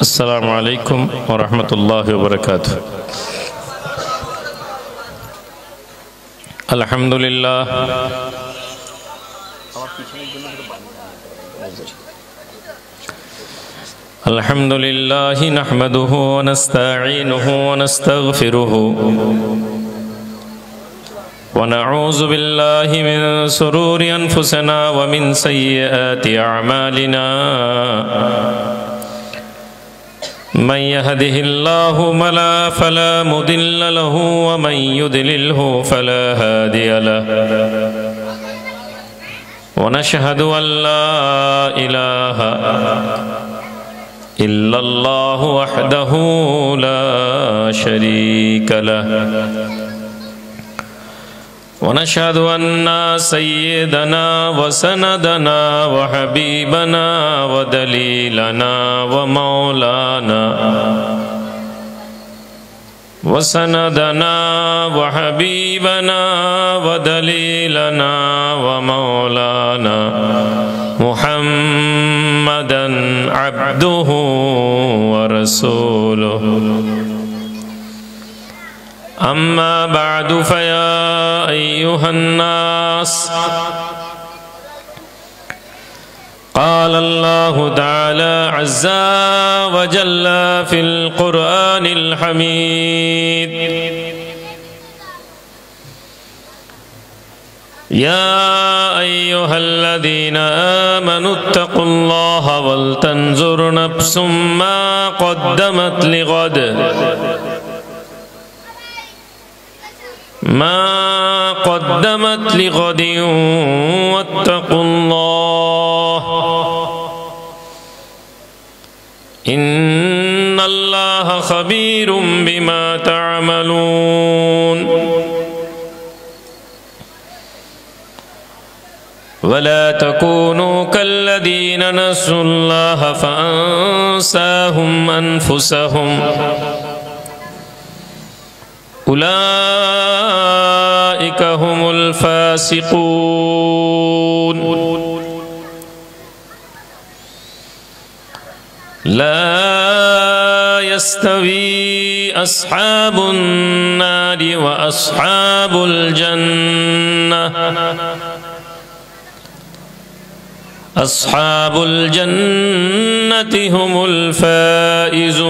अस्सलामु अलैकुम व रहमतुल्लाहि व बरकातुहू। अल्हम्दुलिल्लाह अल्हम्दुलिल्लाहि नहमदुहु व नस्तईनुहु व नस्तगफिरुहु व नऊज़ु बिल्लाहि मिन शुरूरि अनफुसिना व मिन सय्यिआति अअमालिना। मन यहदिहिल्लाहु फला मुदिल्ल लहु व मन युद्लिल्हु फला हादिय लहु। व नशहदु अन ला इलाहा इल्लल्लाहु वहदहु ला शरीक लहु। व नशहदु अन्ना सय्यदना व सनदना व हबीबना व दलीलना व मौलाना व सनदना व हबीबना व दलीलना व मौलाना मुहम्मदन अब्दुहु व रसूलुहु। अम्मा बादु फया अय्युहन्नास क़ाल अल्लाहु तआला अज़्ज़ा व जल्ला फ़िल क़ुरआनिल हमीद। या अय्युहल्लज़ीना आमनुत्तक़ुल्लाह वल तंज़ुर नफ्सुम मा क़द्दमत लिग़द मा क़द्दमत लिग़दिन वत्तक़ुल्लाह इन्नल्लाह ख़बीरुम बिमा तअमलून। वला तकूनू कल्लज़ीन नस्सुल्लाह फ़अंसाहुम अनफुसहुम उलाइका हुमुल फासिकून। ला यस्तवी अस्हाबुन नारि व अस्हाबुल जन्नह अस्हाबुल जन्नति हुमुल फाइज़ून।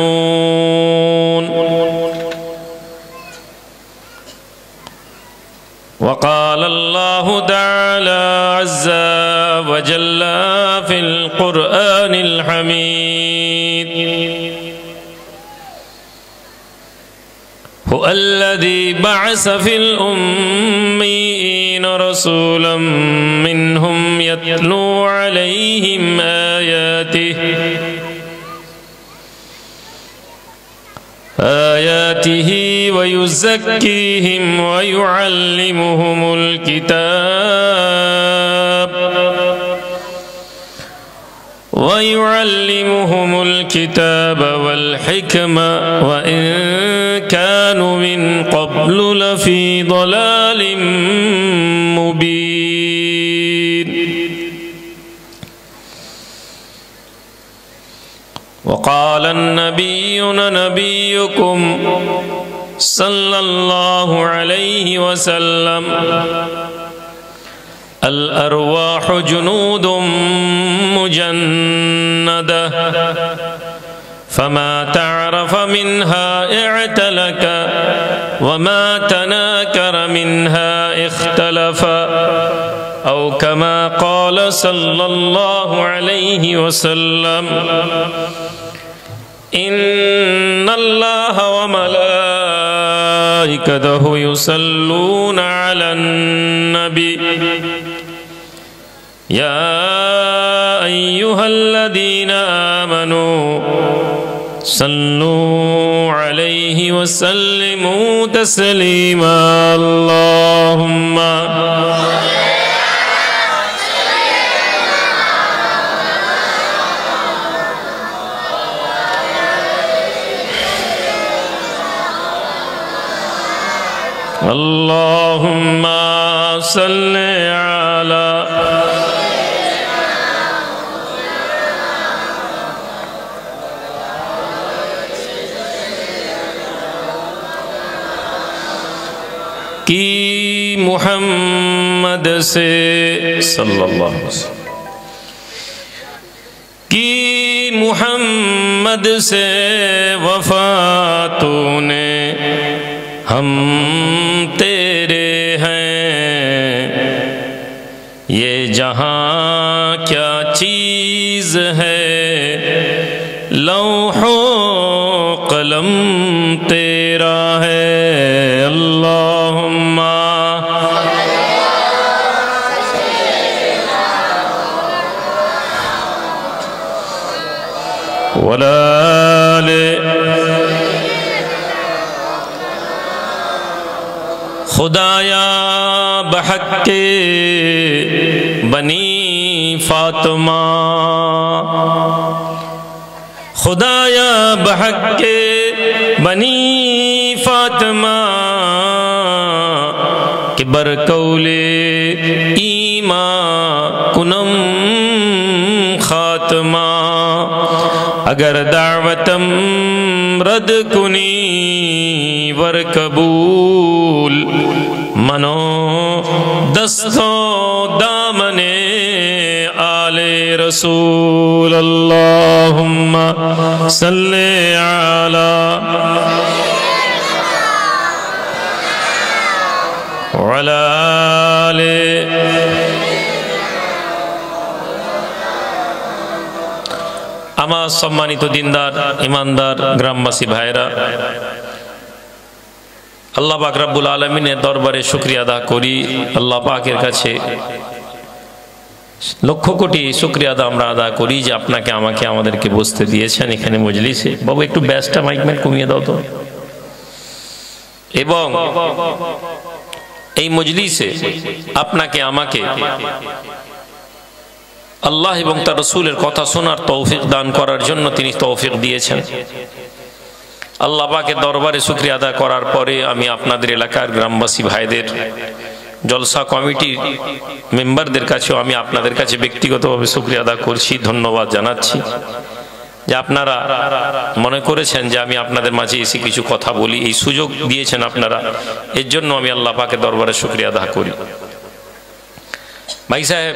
वक़ाल अल्लाहु तआला अज़्ज़ा व जल्ला फ़िल क़ुरआनिल हमीद। हुवल्लज़ी बअस फ़िल उम्मिय्यीन रसूलन मिनहुम यत्लू अलैहिम आयातिही व युज़क्कीहिम व युअल्लिमुहुमुल किताब वल हिकमा व इन कानू मिन क़ब्लु लफ़ी ज़लालिम मुबीन। वक़ाल नबियुना नबियुकुम सल्लल्लाहु अलैहि वसल्लम अल अरवाहु जुनूदुम मुजन्नदा फमा तअरफ़ मिन्हा इअतलक वमा तनाकर मिन्हा इख्तलफ़ा औ कमा क़ाल सल्लल्लाहु अलैहि वसल्लम इन्नल्लाह व मलाइकतहु युसल्लूना अलन नबी या अय्युहल्लज़ीना आमनू सल्लू अलैहि व सल्लिमू तस्लीमा। अल्लाहुम्मा अल्लाहुम्मा सल्लि अला की मुहम्मद से सल्लल्लाहु अलैहि वसल्लम की मुहम्मद से वफा तूने, हम तेरे हैं, ये जहां क्या चीज है, लौहो कलम तेरा है। अल्लाहुम्मा वलाले खुदाया बहक़्क़े बनी फातिमा, खुदाया बहक़्क़े बनी फातिमा के बरकौले ईमा कुनम खात्मा, अगर दावतम रद कुनी वर कबूल, मनो दस्तो दामने आले रसूल। अल्लाहुम्मा सल्ले अला वअला आले। আমার সম্মানিত দিনদার ইমানদার গ্রামবাসী ভাইরা, আল্লাহ পাক রব্বুল আলামিনের দরবারে শুকরিয়া আদা করি। আল্লাহ পাকের কাছে লক্ষ কোটি শুকরিয়া আমরা আদা করি যে আপনাকে আমাকে আমাদেরকে বসতে দিয়েছেন এখানে মজলিসে। বাবু একটু ব্যাসটা মাইকম্যান কমিয়ে দাও তো। এবং এই মজলিসে আপনাকে আমাকে আল্লাহ এবং তার রাসূলের কথা শোনার তৌফিক দান করার জন্য তিনি তৌফিক দিয়েছেন। আল্লাহ পাকের দরবারে শুকরিয়া আদা করার পরে আমি আপনাদের এলাকার গ্রামবাসী ভাইদের, জলসা কমিটির মেম্বারদের কাছেও আমি আপনাদের কাছে ব্যক্তিগতভাবে শুকরিয়া আদা করছি, ধন্যবাদ জানাচ্ছি যে আপনারা মনে করেছেন যে আমি আপনাদের মাঝে এসে কিছু কথা বলি, এই সুযোগ দিয়েছেন আপনারা, এর জন্য আমি আল্লাহ পাকের দরবারে শুকরিয়া আদা করি। ভাই সাহেব,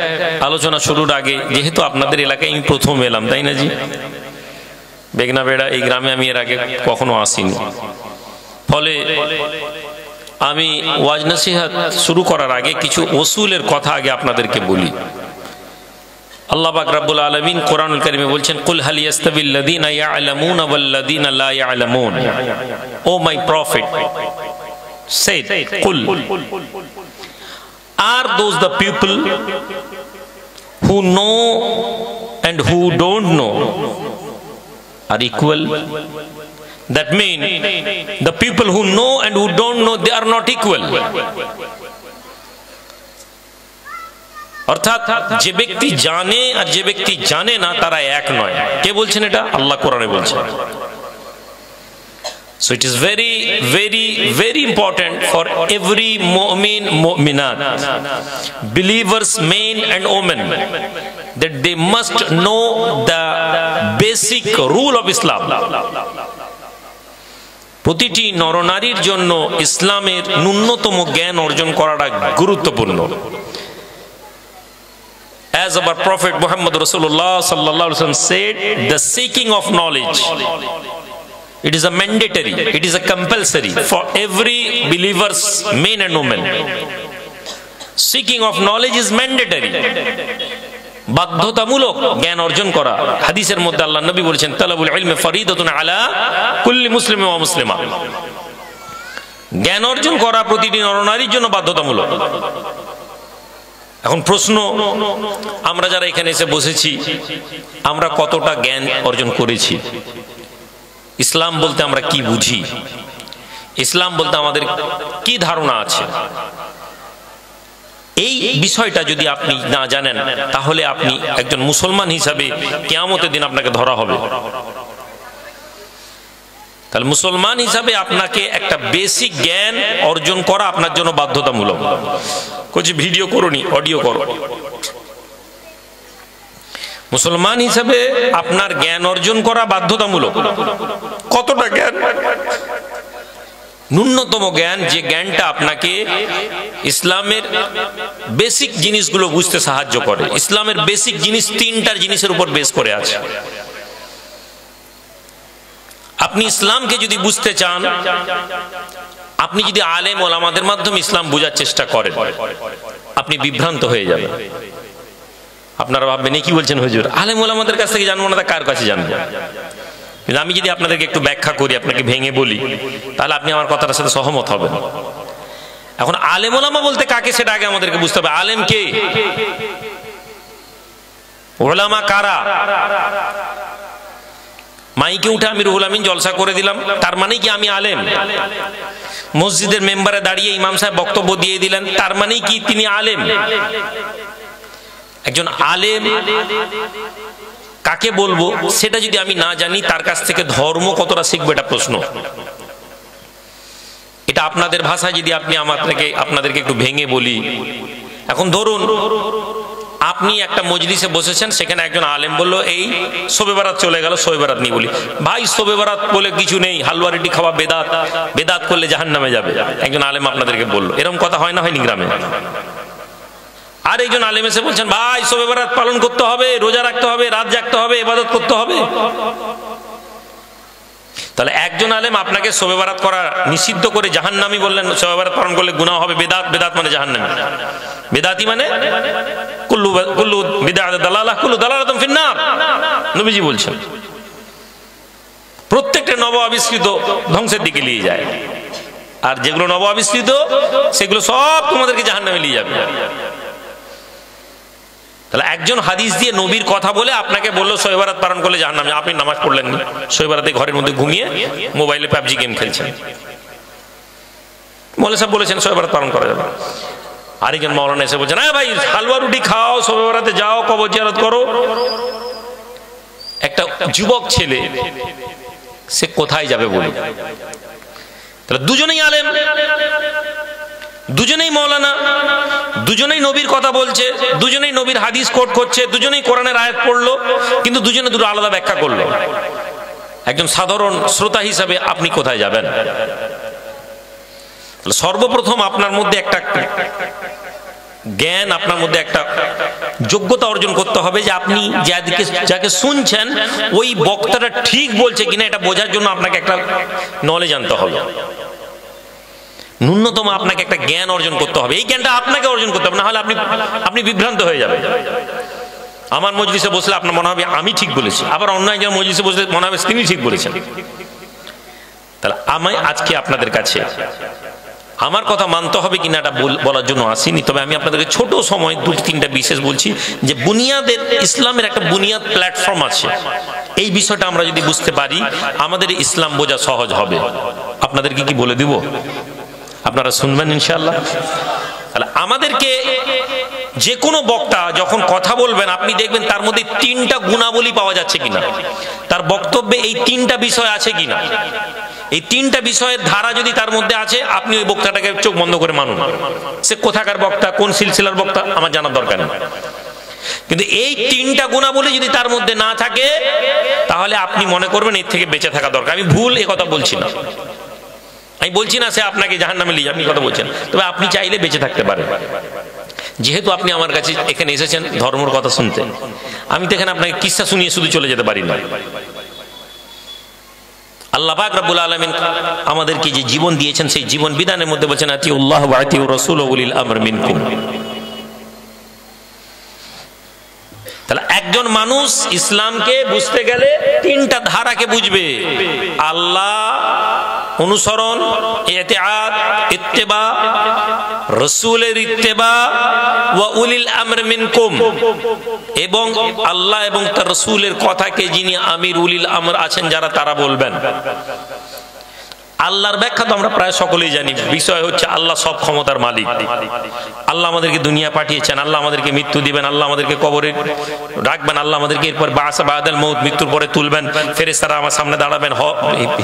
আলোচনা শুরুর আগে যেহেতু আপনাদের এলাকায় আমি প্রথম এলাম, তাই না জি? বেগনাবেড়া এই গ্রামে আমি এর আগে কখনো আসিনি, ফলে আমি ওয়াজ নসিহত শুরু করার আগে কিছু উসুলের কথা আগে আপনাদেরকে বলি। আল্লাহ পাক রব্বুল আলামিন কোরআনুল কারীমে বলছেন, কুল হাল ইয়াস্তাবিল লাযীনা ইয়া'লামুনা ওয়াল লাযীনা লা ইয়া'লামুন। ও মাই প্রফেট, said কুল, are those the people who know and who don't know are equal? That means the people who know and who don't know, they are not equal. অর্থাৎ যে ব্যক্তি জানে আর যে ব্যক্তি জানে না তারা এক নয়। কে বলছেন এটা? আল্লাহ কোরআনে বলছেন। So it is very, very, very important for every mu'min, mu'minat, believers, men and women, that they must know the basic rule of Islam. প্রতিটি নরনারীর জন্য ইসলামের ন্যূনতম জ্ঞান অর্জন করাটা গুরুত্বপূর্ণ। As our Prophet Muhammad Rasulullah sallallahu alaihi wasallam said, the seeking of knowledge, it is a mandatory, it is a compulsory for every believers, men and women. Seeking of knowledge is mandatory, বাধ্যতামূলক জ্ঞান অর্জন করা। হাদিসের মধ্যে আল্লাহ নবী বলেছেন, তালাবুল ইলমি ফরিদাতুন আলা কুল্লি মুসলিম ওয়া মুসলিমা। জ্ঞান অর্জন করা প্রতিটি নরনারীর জন্য বাধ্যতামূলক। এখন প্রশ্ন, আমরা যারা এখানে এসে বসেছি, আমরা কতটা জ্ঞান অর্জন করেছি? ইসলাম বলতে আমরা কি বুঝি? ইসলাম বলতে আমাদের কি ধারণা আছে? এই বিষয়টা যদি আপনি না জানেন, তাহলে আপনি একজন মুসলমান হিসাবে কিয়ামতের দিন আপনাকে ধরা হবে। তাহলে মুসলমান হিসাবে আপনাকে একটা বেসিক জ্ঞান অর্জন করা আপনার জন্য বাধ্যতামূলক। কিছু ভিডিও করোনি, অডিও করো। মুসলমান হিসাবে আপনার জ্ঞান অর্জন করা বাধ্যতামূলক। কতটা জ্ঞান? ন্যূনতম জ্ঞান, যে জ্ঞানটা আপনাকে ইসলামের বেসিক জিনিসগুলো বুঝতে সাহায্য করে। ইসলামের বেসিক জিনিস তিনটার জিনিসের উপর বেস করে আছে। আপনি ইসলামকে যদি বুঝতে চান, আপনি যদি আলেম ওলামাদের মাধ্যমে ইসলাম বোঝার চেষ্টা করেন, আপনি বিভ্রান্ত হয়ে যাবেন। আপনারা ভাববেন কি বলছেন হুজুর, আলেম ওলামাদের কাছ থেকে জানবো না, তা কার কাছে জানবো? কিন্তু আমি যদি আপনাদেরকে একটু ব্যাখ্যা করি, আপনাকে ভেঙে বলি, তাহলে আপনি আমার কথাটার সাথে সহমত হবেন। এখন আলেম ওলামা বলতে কাকে, সেটা আগে আমাদেরকে বুঝতে হবে। আলেম কে? ওলামা কারা? মাইকে উঠে আমি রুহুল আমিন জলসা করে দিলাম, তার মানে কি আমি আলেম? মসজিদের মেম্বারে দাঁড়িয়ে ইমাম সাহেব বক্তব্য দিয়ে দিলেন, তার মানে কি তিনি আলেম? একজন আলেম কাকে বলবো সেটা যদি আমি না জানি, তার কাছ থেকে ধর্ম কতটা শিখবো এটা প্রশ্ন। এটা আপনাদের ভাষায় যদি আপনি আপনাদেরকে একটু ভেঙে বলি, এখন ধরুন আপনি একটা মজলিসে বসেছেন, সেখানে একজন আলেম বললো এই শবে বারাত চলে গেল, শবে বারাত নেই বলি। ভাই শবে বারাত বলে কিছু নেই, হালুয়া রুটি খাওয়া বেদাত, বেদাত করলে জাহান্নামে যাবে, একজন আলেম আপনাদেরকে বললো। এরকম কথা হয় না, হয়নি গ্রামে? আর একজন আলেম এসে বলছেন ভাই শবে বারাত পালন করতে হবে, রোজা রাখতে হবে, রাত জাগতে হবে, ইবাদত করতে হবে। তাহলে একজন আলেম আপনাকে শবে বারাত করা নিষিদ্ধ করে জাহান্নামী বললেন, শবে বারাত পালন করলে গুনাহ হবে, বেদাত, বেদাত মানে জাহান্নামী, বেদাতি মানে কুল্লু বিদআত দালালাহ কুল্লু দালালাতুন ফিন্নার, নবীজি বলছেন। প্রত্যেকটা নব আবিষ্কৃত ধ্বংসের দিকে নিয়ে যায়, আর যেগুলো নব আবিষ্কৃত সেগুলো সব তোমাদেরকে জাহান্নামে নিয়ে যাবে। তাহলে একজন হাদিস দিয়ে নবীর কথা বলে আপনাকে বললো শবে বারাত পালন করলে জাহান্নামে, আপনি নামাজ পড়লেন না, শবে বারাতে ঘরের মধ্যে ঘুমিয়ে মোবাইলে পাবজি গেম খেলছেন। মৌলানা সাহেব বলেছেন শবে বারাত পালন করা যাবে। আরেকজন মাওলানা এসে বলছেন হ্যাঁ ভাই হালুয়া রুটি খাও, শবে বারাতে যাও, কবর জিয়ারত করো। একটা যুবক ছেলে সে কোথায় যাবে বলুন? তাহলে দুজনেই আলেম, দুজনেই মাওলানা, দুজনেই নবীর কথা বলছে, দুজনেই নবীর হাদিস কোট করছে, দুজনেই কোরআনের আয়াত পড়লো, কিন্তু দুজনে দুটো আলাদা ব্যাখ্যা করলো। একজন সাধারণ শ্রোতা হিসাবে আপনি কোথায় যাবেন? সর্বপ্রথম আপনার মধ্যে একটা জ্ঞান, আপনার মধ্যে একটা যোগ্যতা অর্জন করতে হবে যে আপনি যাকে শুনছেন ওই বক্তাটা ঠিক বলছে কিনা এটা বোঝার জন্য আপনাকে একটা নলেজ আনতে হবে। ন্যূনতম আপনাকে একটা জ্ঞান অর্জন করতে হবে, এই জ্ঞানটা আপনাকে অর্জন করতে হবে, না হলে আপনি বিভ্রান্ত হয়ে যাবেন। আমার মজলিসে বসলে আপনার মনে হবে আমি ঠিক বলেছি, আবার অন্য একজন মজলিসে বসলে মনে হবে তিনি ঠিক বলেছেন। তাহলে আমি আজকে আপনাদের কাছে আমার কথা মানতে হবে কিনা এটা বলার জন্য আসিনি, তবে আমি আপনাদেরকে ছোট সময় দুটো তিনটা বিশেষ বলছি যে বুনিয়াদের ইসলামের একটা বুনিয়াদ প্ল্যাটফর্ম আছে। এই বিষয়টা আমরা যদি বুঝতে পারি আমাদের ইসলাম বোঝা সহজ হবে। আপনাদেরকে কি বলে দিব? আপনারা শুনবেন ইনশাআল্লাহ। তাহলে আমাদেরকে যে কোনো বক্তা যখন কথা বলবেন আপনি দেখবেন তার মধ্যে তিনটা গুণাবলী পাওয়া যাচ্ছে কিনা, তার বক্তব্যে এই তিনটা বিষয় আছে কিনা। এই তিনটা বিষয়ের ধারা যদি তার মধ্যে আছে আপনি ওই বক্তাটাকে চোখ বন্ধ করে মানুন। সে কোথাকার বক্তা, কোন সিলসিলার বক্তা আমার জানার দরকার নেই, কিন্তু এই তিনটা গুণাবলী যদি তার মধ্যে না থাকে তাহলে আপনি মনে করবেন এর থেকে বেঁচে থাকা দরকার। আমি ভুল এ কথা বলছি না, আমি বলছি না সে আপনাকে জাহান্নামে নিয়ে আপনি কথা বলছেন, তবে আপনি চাইলে বেঁচে থাকতে পারেন। যেহেতু আপনি আমার কাছে এখানে এসেছেন ধর্মের কথা শুনতে, আমি তো এখানে আপনাকে কিসসা শুনিয়ে শুধু চলে যেতে পারি না। আল্লাহ পাক রব্বুল আলামিন আমাদেরকে যে জীবন দিয়েছেন সেই জীবন বিধানের মধ্যে বলেছেন আতিউল্লাহ ওয়া আতিউর রাসূল ওয়া উলিল আমর মিনকুম। তাহলে একজন মানুষ ইসলামকে বুঝতে গেলে তিনটা ধারাকে বুঝবে: আল্লাহ অনুসরণ, ইতিআত ইত্তেবা, রাসূলের ইত্তেবা, ওয়া উলিল আমর মিনকুম, এবং আল্লাহ এবং তার রাসূলের কথাকে যিনি আমির উলিল আমর আছেন যারা তারা বলবেন। আল্লাহর ব্যাখ্যা তো আমরা প্রায় সকলেই জানি, বিষয় হচ্ছে আল্লাহ সব ক্ষমতার মালিক। আল্লাহ আমাদেরকে দুনিয়া পাঠিয়েছেন, আল্লাহ আমাদেরকে মৃত্যু দিবেন, আল্লাহ আমাদেরকে কবরে রাখবেন, আল্লাহ আমাদেরকে এরপর বাসা বাদাল মউত মৃত্যুর পরে তুলবেন, ফেরেশতারা আমার সামনে দাঁড়াবেন,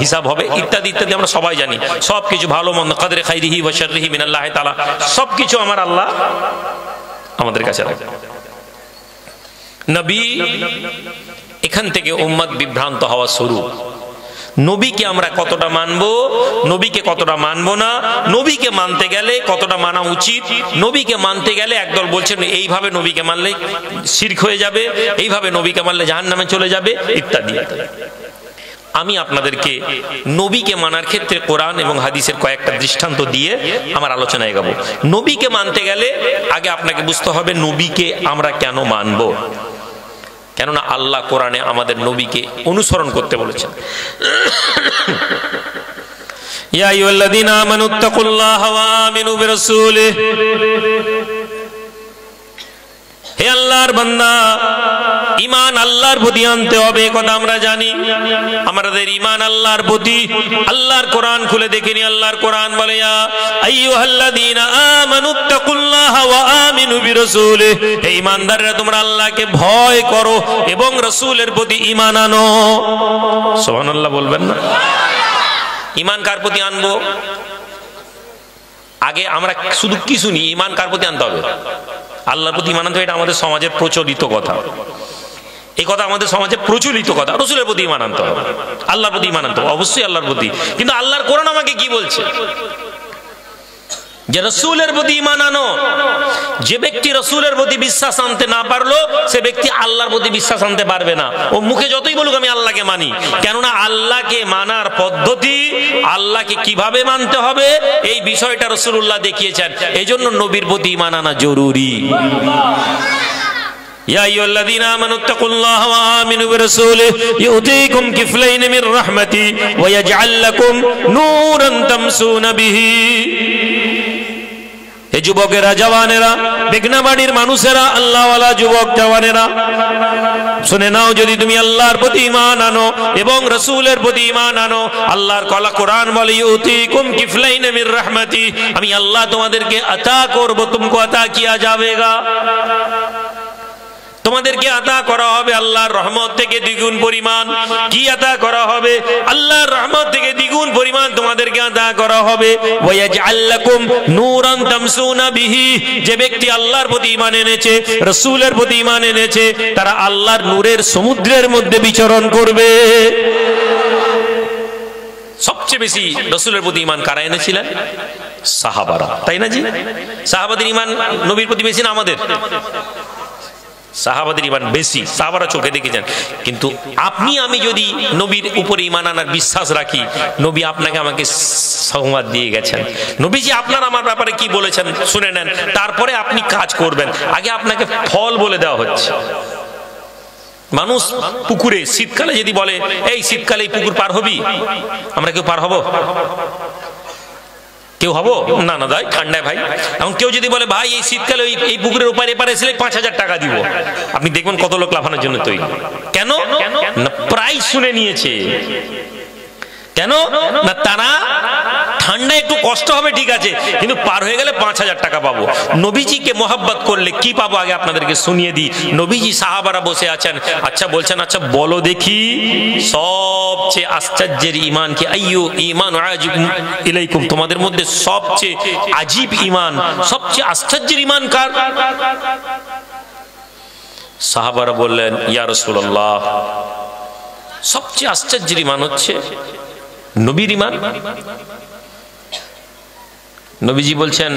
হিসাব হবে, ইত্যাদি ইত্যাদি আমরা সবাই জানি। সবকিছু ভালো মন্দ কদরে খাইরিহি ওয়া শাররিহি মিনাল্লাহি তাআলা, সবকিছু আমার আল্লাহ আমাদের কাছে রাখেন। নবী এখান থেকে উম্মত বিভ্রান্ত হওয়া শুরু। নবীকে আমরা কতটা মানব, নবীকে কতটা মানব না, নবীকে মানতে গেলে কতটা মানা উচিত, নবীকে মানতে গেলে একদল বলছেন এইভাবে নবীকে মানলে শিরক হয়ে যাবে, এইভাবে নবীকে মানলে জাহান্নামে চলে যাবে ইত্যাদি। আমি আপনাদেরকে নবীকে মানার ক্ষেত্রে কোরআন এবং হাদিসের কয়েকটা দৃষ্টান্ত দিয়ে আমার আলোচনা এগাবো। নবীকে মানতে গেলে আগে আপনাকে বুঝতে হবে নবীকে আমরা কেন মানব। কেননা আল্লাহ কোরআনে আমাদের নবীকে অনুসরণ করতে বলেছেন। ইয়া আইয়ুহাল্লাযীনা আমানুত্তাকুল্লাহা ওয়া আমিনু বিরাসূলিহি, হে আল্লাহর বান্দা, ঈমান আল্লাহর প্রতি আনতে হবে, কথা আমরা জানি। আমাদের ঈমান আল্লাহর প্রতি। আল্লাহর কোরআন খুলে দেখিনি, আল্লাহর কোরআন বলে ইয়া আইয়ুহাল্লাযীনা আমানুত্তাকুল্লাহা ওয়া আমিনু বিরাসূলিহি, হে ঈমানদাররা তোমরা আল্লাহকে ভয় করো এবং রাসূলের প্রতি ঈমান আনো। সুবহানাল্লাহ বলবেন না? ঈমান কার প্রতি আনবো? আগে আমরা শুধু কি শুনি, ঈমান কার প্রতি আনতে হবে? আল্লাহর প্রতি ঈমান আনতে হবে। এটা আমাদের সমাজের প্রচলিত কথা, এই কথা আমাদের সমাজে প্রচলিত কথা। রাসূলের প্রতি ঈমান আনতে হবে, আল্লাহর প্রতি ঈমান আনতে হবে, অবশ্যই আল্লাহর প্রতি। কিন্তু আল্লাহর কোরআন আমাকে কি বলছে? যে রাসূলের প্রতি ঈমান আনো। যে ব্যক্তি রাসূলের প্রতি বিশ্বাস আনতে না পারলো, সে ব্যক্তি আল্লাহর প্রতি বিশ্বাস আনতে পারবে না। ও মুখে যতই বলুক আমি আল্লাহকে মানি, কেননা আল্লাহকে মানার পদ্ধতি, আল্লাহকে কিভাবে মানতে হবে এই বিষয়টা রাসূলুল্লাহ দেখিয়েছেন। এজন্য নবীর প্রতি ঈমান আনা জরুরি। ইয়া আইয়ুহাল্লাযীনা আমানুত্তাকুল্লাহা ওয়া আমিনু বিরাসূলিহি ইউতিকুম কিফলাইন মির রাহমাতি ওয়া ইয়াজআল লাকুম নূরান তামসুনা বিহি। হে যুবকেরা, জওয়ানেরা, বেগনাবাড়ির মানুষেরা, আল্লাহওয়ালা যুবক জওয়ানেরা, শুনে নাও, যদি তুমি আল্লাহর প্রতি ঈমান আনো এবং রাসূলের প্রতি ঈমান আনো, আল্লাহর কোরআন বলে ইউতিকুম কিফলাইন মির রাহমাতি, আমি আল্লাহ তোমাদেরকে আতা করব, তুমকো আতা কিয়া যাবেগা, তোমাদেরকে আতা করা হবে আল্লাহর রহমত থেকে দ্বিগুণ পরিমাণ। কি আতা করা হবে? আল্লাহর রহমত থেকে দ্বিগুণ পরিমাণ তোমাদেরকে আতা করা হবে। ওয়া ইয়াজআল লাকুম নূরান তামসুনা বিহি, যে ব্যক্তি আল্লাহর প্রতি ঈমান এনেছে, রাসূলের প্রতি ঈমান এনেছে, তারা আল্লাহর নূরের সমুদ্রের মধ্যে বিচরণ করবে। সবচেয়ে বেশি রাসূলের প্রতি ঈমান কারা এনেছিলেন? সাহাবারা, তাই না জি? সাহাবাদের ঈমান নবীর প্রতি বেশি না আমাদের? সাহাবাদের ঈমান বেশি, সাহাবারা চোখে দেখেছেন। কিন্তু আপনি আমি যদি নবীর উপরে ঈমান আনার বিশ্বাস রাখি, নবী আপনাকে আমাকে সংবাদ দিয়ে গেছেন, নবীজি আপনার আমার ব্যাপারে কি বলেছেন শুনে নেন, তারপরে আপনি কাজ করবেন। আগে আপনাকে ফল বলে দেওয়া হচ্ছে। মানুষ পুকুরে শীতকালে যদি বলে এই শীতকালে এই পুকুর পার হবি, আমরা কেউ পার হব? কেউ হবো না? না দাই ঠান্ডায় ভাই। এখন কেউ যদি বলে ভাই এই শীতকালে এই পুকুরের ওপারে এপারে এসে 5,000 টাকা দিব, আপনি দেখবেন কত লোক লাফানোর জন্য তৈরি। কেন না? প্রাইস শুনে নিয়েছে। কেন না? তারা ঠান্ডায় একটু কষ্ট হবে ঠিক আছে, কিন্তু পার হয়ে গেলে 5,000 টাকা পাবো। নবীজিকে মোহাব্বত করলে কি পাবো আগে আপনাদেরকে শুনিয়ে দিই। নবীজি সাহাবারা বসে আছেন, আচ্ছা বলছেন, আচ্ছা বলো দেখি সবচেয়ে আশ্চর্যের ঈমান কি? আইয়ু ঈমান আজিব ইলাইকুম, তোমাদের মধ্যে সবচেয়ে আজীব ঈমান, সবচেয়ে আশ্চর্যের ঈমান কার? সাহাবারা বললেন ইয়া রাসূলুল্লাহ, সবচেয়ে আশ্চর্যের ঈমান হচ্ছে নবীর ঈমান। নবীজি বলছেন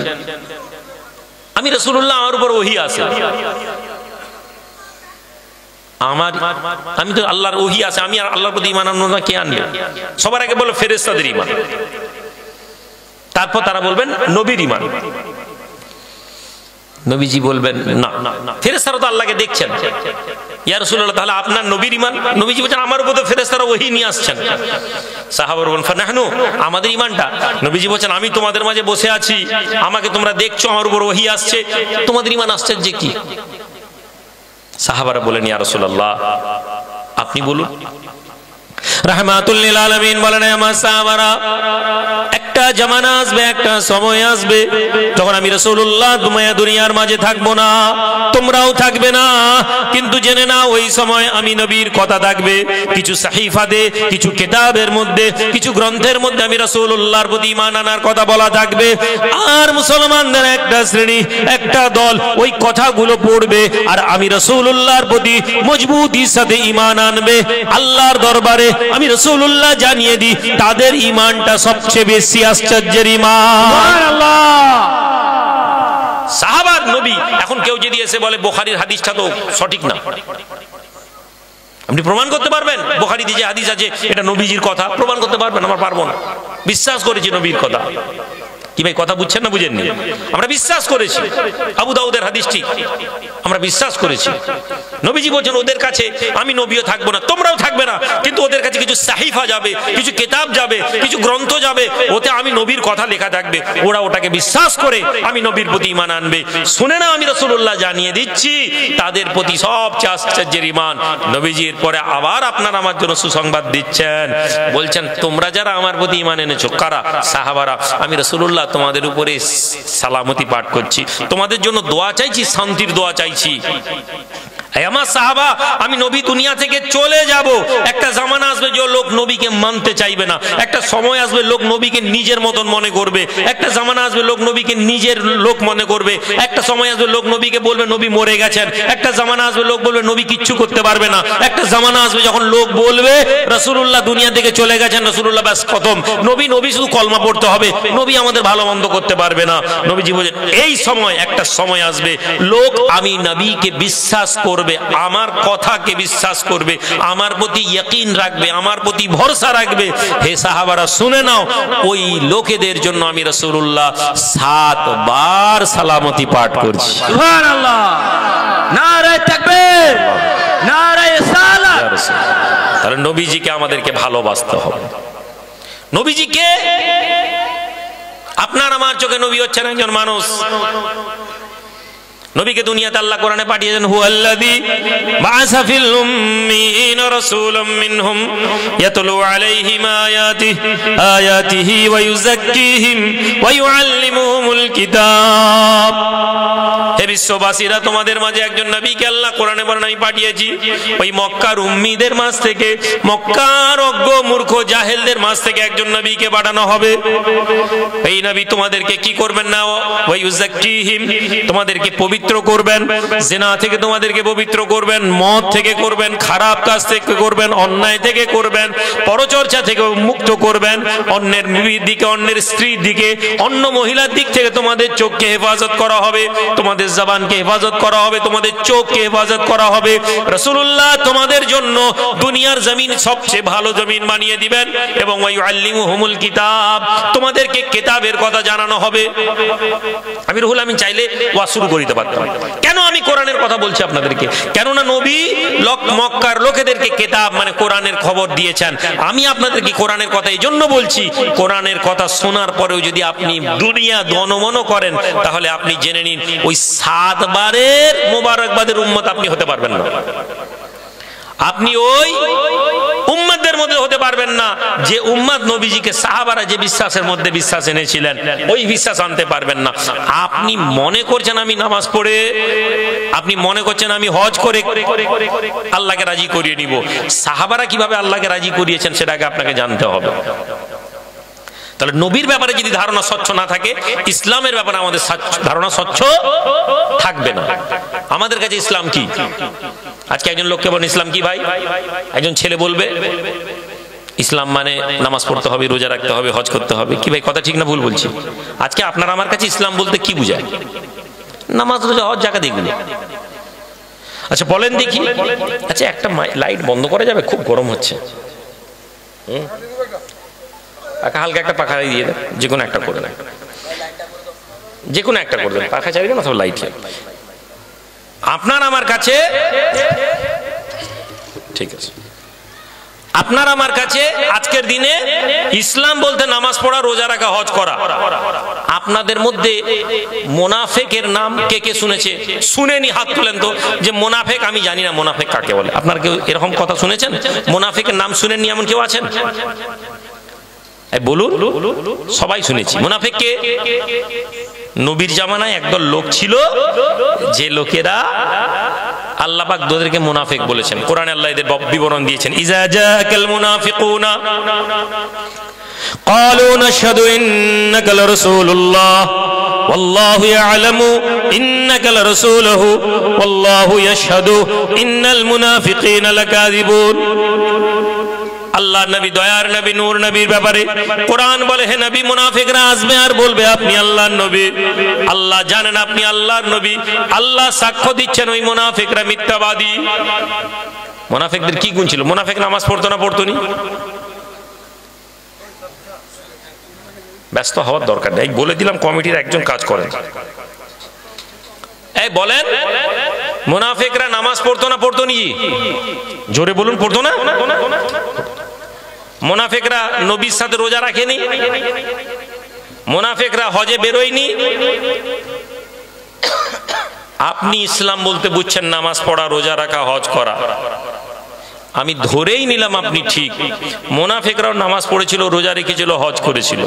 আমি রাসূলুল্লাহ, আমার উপর ওহী আছে, আমি তো আল্লাহর ওহী আছে, আমি আর আল্লাহর প্রতি ঈমান আনবো না, কে আনবে? সবার আগে বলো ফেরেশতাদের ঈমান, তারপর তারা বলবেন নবীর ঈমান। নবীজি বলবেন না, ফেরেশতারা তো আল্লাহকে দেখছেন। ইয়া রাসূলুল্লাহ, তাহলে আপনার নবীর ঈমান? নবীজি বলেন আমার উপর তো ফেরেশতারা ওহী নিয়ে আসছেন। সাহাবারা বলেন ফানাহনু, আমাদের ঈমানটা? নবীজি বলেন আমি তোমাদের মাঝে বসে আছি, আমাকে তোমরা দেখছো, আমার উপর ওহী আসছে, তোমাদের ঈমান আশ্চর্য কি? সাহাবারা বলেন ইয়া রাসূলুল্লাহ আপনি বলুন। রাহমাতুল লিল আলামিন বলেন আমার সাহাবারা, একটা জামানা আসবে, একটা সময় আসবে যখন আমি রাসূলুল্লাহ দুনিয়ার মাঝে থাকবো না, তোমরাও থাকবে না, কিন্তু জেনে নাও ওই সময় আমি নবীর কথা থাকবে কিছু সাহিফাতে, কিছু কিতাবের মধ্যে, কিছু গ্রন্থের মধ্যে আমি রাসূলুল্লাহর প্রতি ঈমান আনার কথা বলা থাকবে। আর মুসলমানদের একটা শ্রেণী, একটা দল ওই কথাগুলো পড়বে আর আমি রাসূলুল্লাহর প্রতি মজবুতির সাথে ঈমান আনবে। আল্লাহর দরবারে আমি রাসূলুল্লাহ জানিয়ে দিই তাদের ঈমানটা সবচেয়ে বেশি আশ্চর্যের ঈমান। সুবহানাল্লাহ। সাহাবার নবী। এখন কেউ যদি এসে বলে বুখারীর হাদিসটা তো সঠিক না, আপনি প্রমাণ করতে পারবেন? বুখারীতে যে হাদিস আছে এটা নবীজির কথা, প্রমাণ করতে পারবেন? আমরা পারবো না। বিশ্বাস করেছি নবীর কথা। কি ভাই কথা বুঝছেন না বুঝেননি? আমরা বিশ্বাস করেছি আবু দাউদের হাদিসটি আমরা বিশ্বাস করেছি। নবীজি বলেছেন ওদের কাছে আমি নবীও থাকবো না, তোমরাও থাকবে না, কিন্তু ওদের কাছে কিছু সাহিফা যাবে, কিছু কিতাব যাবে, কিছু গ্রন্থ যাবে, ওতে আমি নবীর কথা লেখা থাকবে। ওরা ওটাকে বিশ্বাস করে আমি নবীর প্রতি ঈমান আনবে। শুনে না আমি রাসূলুল্লাহ জানিয়ে দিচ্ছি তাদের প্রতি সবচেয়ে আশ্চর্যের ঈমান। নবীজির পরে আবার আপনারা আমার জন্য সুসংবাদ দিচ্ছেন, বলছেন তোমরা যারা আমার প্রতি ঈমান এনেছো কারা? সাহাবারা। আমি রাসূলুল্লাহ তোমাদের উপরে সালামতি পাঠ করছি, তোমাদের জন্য দোয়া চাইছি, শান্তির দোয়া চাইছি। আমার সাহাবা, আমি নবী দুনিয়া থেকে চলে যাব, একটা জামানা আসবে যে লোক নবীকে মানতে চাইবে না, একটা সময় আসবে লোক নবীকে নিজের মতন মনে করবে, একটা জামানা আসবে লোক নবীকে নিজের লোক মনে করবে, একটা সময় আসবে লোক নবীকে বলবে নবী মরে গেছেন, একটা জামানা আসবে লোক বলবে নবী কিচ্ছু করতে পারবে না, একটা জামানা আসবে যখন লোক বলবে রাসূলুল্লাহ দুনিয়া থেকে চলে গেছেন, রাসূলুল্লাহ ব্যাস খতম, নবী শুধু কলমা পড়তে হবে, নবী আমাদের ভালো মন্দ করতে পারবে না। নবীজি বলেন এই সময় একটা সময় আসবে লোক আমি নবীকে বিশ্বাস করবে, আমার কথাকে বিশ্বাস করবে, আমার প্রতি ইয়াকিন রাখবে, আমার প্রতি ভরসা রাখবে। হে সাহাবারা শুনে নাও, ওই লোকেদের জন্য আমি রাসূলুল্লাহ 7 বার সালামতি পাঠ করছি। সুবহানাল্লাহ। নারে তাকবীর, নারে সালাত। তাহলে নবীজিকে আমাদেরকে ভালোবাসতে হবে। নবীজিকে আপনার আমার চোখে নবী হচ্ছেন একজন মানুষ। নবীকে দুনিয়াতে আল্লাহ কোরআনে পাঠিয়েছেন, হুয়াল্লাযী বা'আসা ফিল উম্মিয়িনা রাসূলাম মিনহুম ইয়াতলু আলাইহিম আয়াতিহি ওয়া ইউযাক্কিহিম ওয়া ইউআল্লিমুহুমুল কিতাব। হে বিশ্ববাসীরা, তোমাদের মাঝে একজন নবীকে আল্লাহ কোরআনে বলেন আমি পাঠিয়েছি, ওই মক্কার উম্মিদের মাঝ থেকে, মক্কার অজ্ঞ মূর্খ জাহেলদের মাঝ থেকে একজন নবীকে পাঠানো হবে। এই নবী তোমাদেরকে কি করবেন না, ওয়া ইউযাক্কিহিম, তোমাদেরকে পবিত্র করবেন, জিনা থেকে তোমাদেরকে পবিত্র করবেন, মদ থেকে করবেন, খারাপ কাজ থেকে করবেন, অন্যায় থেকে করবেন, পরচর্চা থেকে মুক্ত করবেন, অন্যের বিবির দিকে, অন্যের স্ত্রীর দিকে, অন্য মহিলার দিক থেকে তোমাদের চোখকে হেফাজত করা হবে, তোমাদের জবানকে হেফাজত করা হবে, তোমাদের চোখকে হেফাজত করা হবে। রাসূলুল্লাহ তোমাদের জন্য দুনিয়ার জমিন সবচেয়ে ভালো জমিন বানিয়ে দিবেন এবং ওয়াইউআল্লিমুহুমুল কিতাব, তোমাদেরকে কিতাবের কথা জানানো হবে। আমি রুহুল আমিন চাইলে ওয়াজ শুরু করিতে পারতাম। কেন আমি কোরআনের কথা বলছি আপনাদেরকে? কেননা নবী মক্কার লোকেদেরকে কিতাব মানে কোরআনের খবর দিয়েছেন। আমি আপনাদেরকে কোরআনের কথা এই জন্য বলছি, কোরআনের কথা শোনার পরেও যদি আপনি দুনিয়া দনমন করেন তাহলে আপনি জেনে নিন ওই 7 বারের মোবারকবাদের উম্মত আপনি হতে পারবেন না। আপনি ওই উম্মতদের মধ্যে হতে পারবেন না যে উম্মত নবীজিকে সাহাবারা যে বিশ্বাসের মধ্যে বিশ্বাস এনেছিলেন, ওই বিশ্বাস আনতে পারবেন না। আপনি মনে করছেন আমি নামাজ পড়ে, আপনি মনে করছেন আমি হজ করে আল্লাহকে রাজি করিয়ে নিব। সাহাবারা কিভাবে আল্লাহকে রাজি করিয়েছেন সেটাকে আপনাকে জানতে হবে। তাহলে নবীর ব্যাপারে যদি ধারণা স্বচ্ছ না থাকে, ইসলামের ব্যাপারে আমাদের ধারণা স্বচ্ছ থাকবে না। আমাদের কাছে ইসলাম কি? আজকে একজন লোককে বলেন ইসলাম কি ভাই, একজন ছেলে বলবে ইসলাম মানে নামাজ পড়তে হবে, রোজা রাখতে হবে, হজ করতে হবে। কি ভাই কথা ঠিক না ভুল বলছি? আজকে আপনার আমার কাছে ইসলাম বলতে কি বুঝায়? নামাজ, রোজা, হজ, জাকাত এগুলো। আচ্ছা বলেন দেখি, আচ্ছা একটা লাইট বন্ধ করা যাবে? খুব গরম হচ্ছে। হালকা একটা পাখা দিয়ে দেন, যে কোনো একটা করে দেন, যে কোনো একটা করে দেন, পাখা চালিয়ে দেন অথবা লাইট। আপনার আমার কাছে ঠিক আছে, আপনার আমার কাছে আজকের দিনে ইসলাম বলতে নামাজ পড়া, রোজা রাখা, হজ করা। আপনাদের মধ্যে মুনাফিকের নাম কে কে শুনেছে? শুনেনি হাত তুলেন তো। যে মুনাফিক আমি জানি না মুনাফিক কাকে বলে। আপনার কেউ এরকম কথা শুনেছেন? মুনাফিকের নাম শুনেননি এমন কেউ আছেন? বলুন। সবাই শুনেছি। মুনাফিক কে? নবীর জামানায় একদল লোক ছিল যে লোকেরা আল্লাহ পাক তাদেরকে মুনাফিক বলেছেন। কোরআনে আল্লাহ এদের বিবরণ দিয়েছেন, ইজা জাআকাল মুনাফিকুনা ক্বালু নাশহাদু ইন্নাকা লারাসূলুল্লাহ ওয়াল্লাহু ইয়ালামু ইন্নাকা লারাসূলুহু ওয়াল্লাহু ইয়াশহাদু ইন্নাল মুনাফিকিনা লাকাযিবুন। আল্লাহ নবী দয়ার নবী নূর নবীর ব্যাপারে কোরআন বলে, হে নবী মুনাফিকরা আসবে আর বলবে আপনি আল্লাহর নবী। আল্লাহ জানেন আপনি আল্লাহর নবী। আল্লাহ সাক্ষ্য দিচ্ছেন ওই মুনাফিকরা মিথ্যাবাদী। মুনাফিকদের কি গুণ ছিল? মুনাফিক নামাজ পড়তো না পড়তো নি? ব্যস্ত হওয়ার দরকার নেই, বলে দিলাম কমিটির একজন কাজ করেন। এই বলেন, মুনাফিকরা নামাজ পড়তো না পড়তো নি? জোরে বলুন, পড়তো না? মুনাফিকরা নবীর সাথে রোজা রাখেনি? মুনাফিকরা হজে বেরোয়নি? আপনি ইসলাম বলতে বুঝছেন নামাজ পড়া, রোজা রাখা, হজ করা। আমি ধরেই নিলাম আপনি ঠিক। মুনাফিকরাও নামাজ পড়েছিল, রোজা রেখেছিল, হজ করেছিল।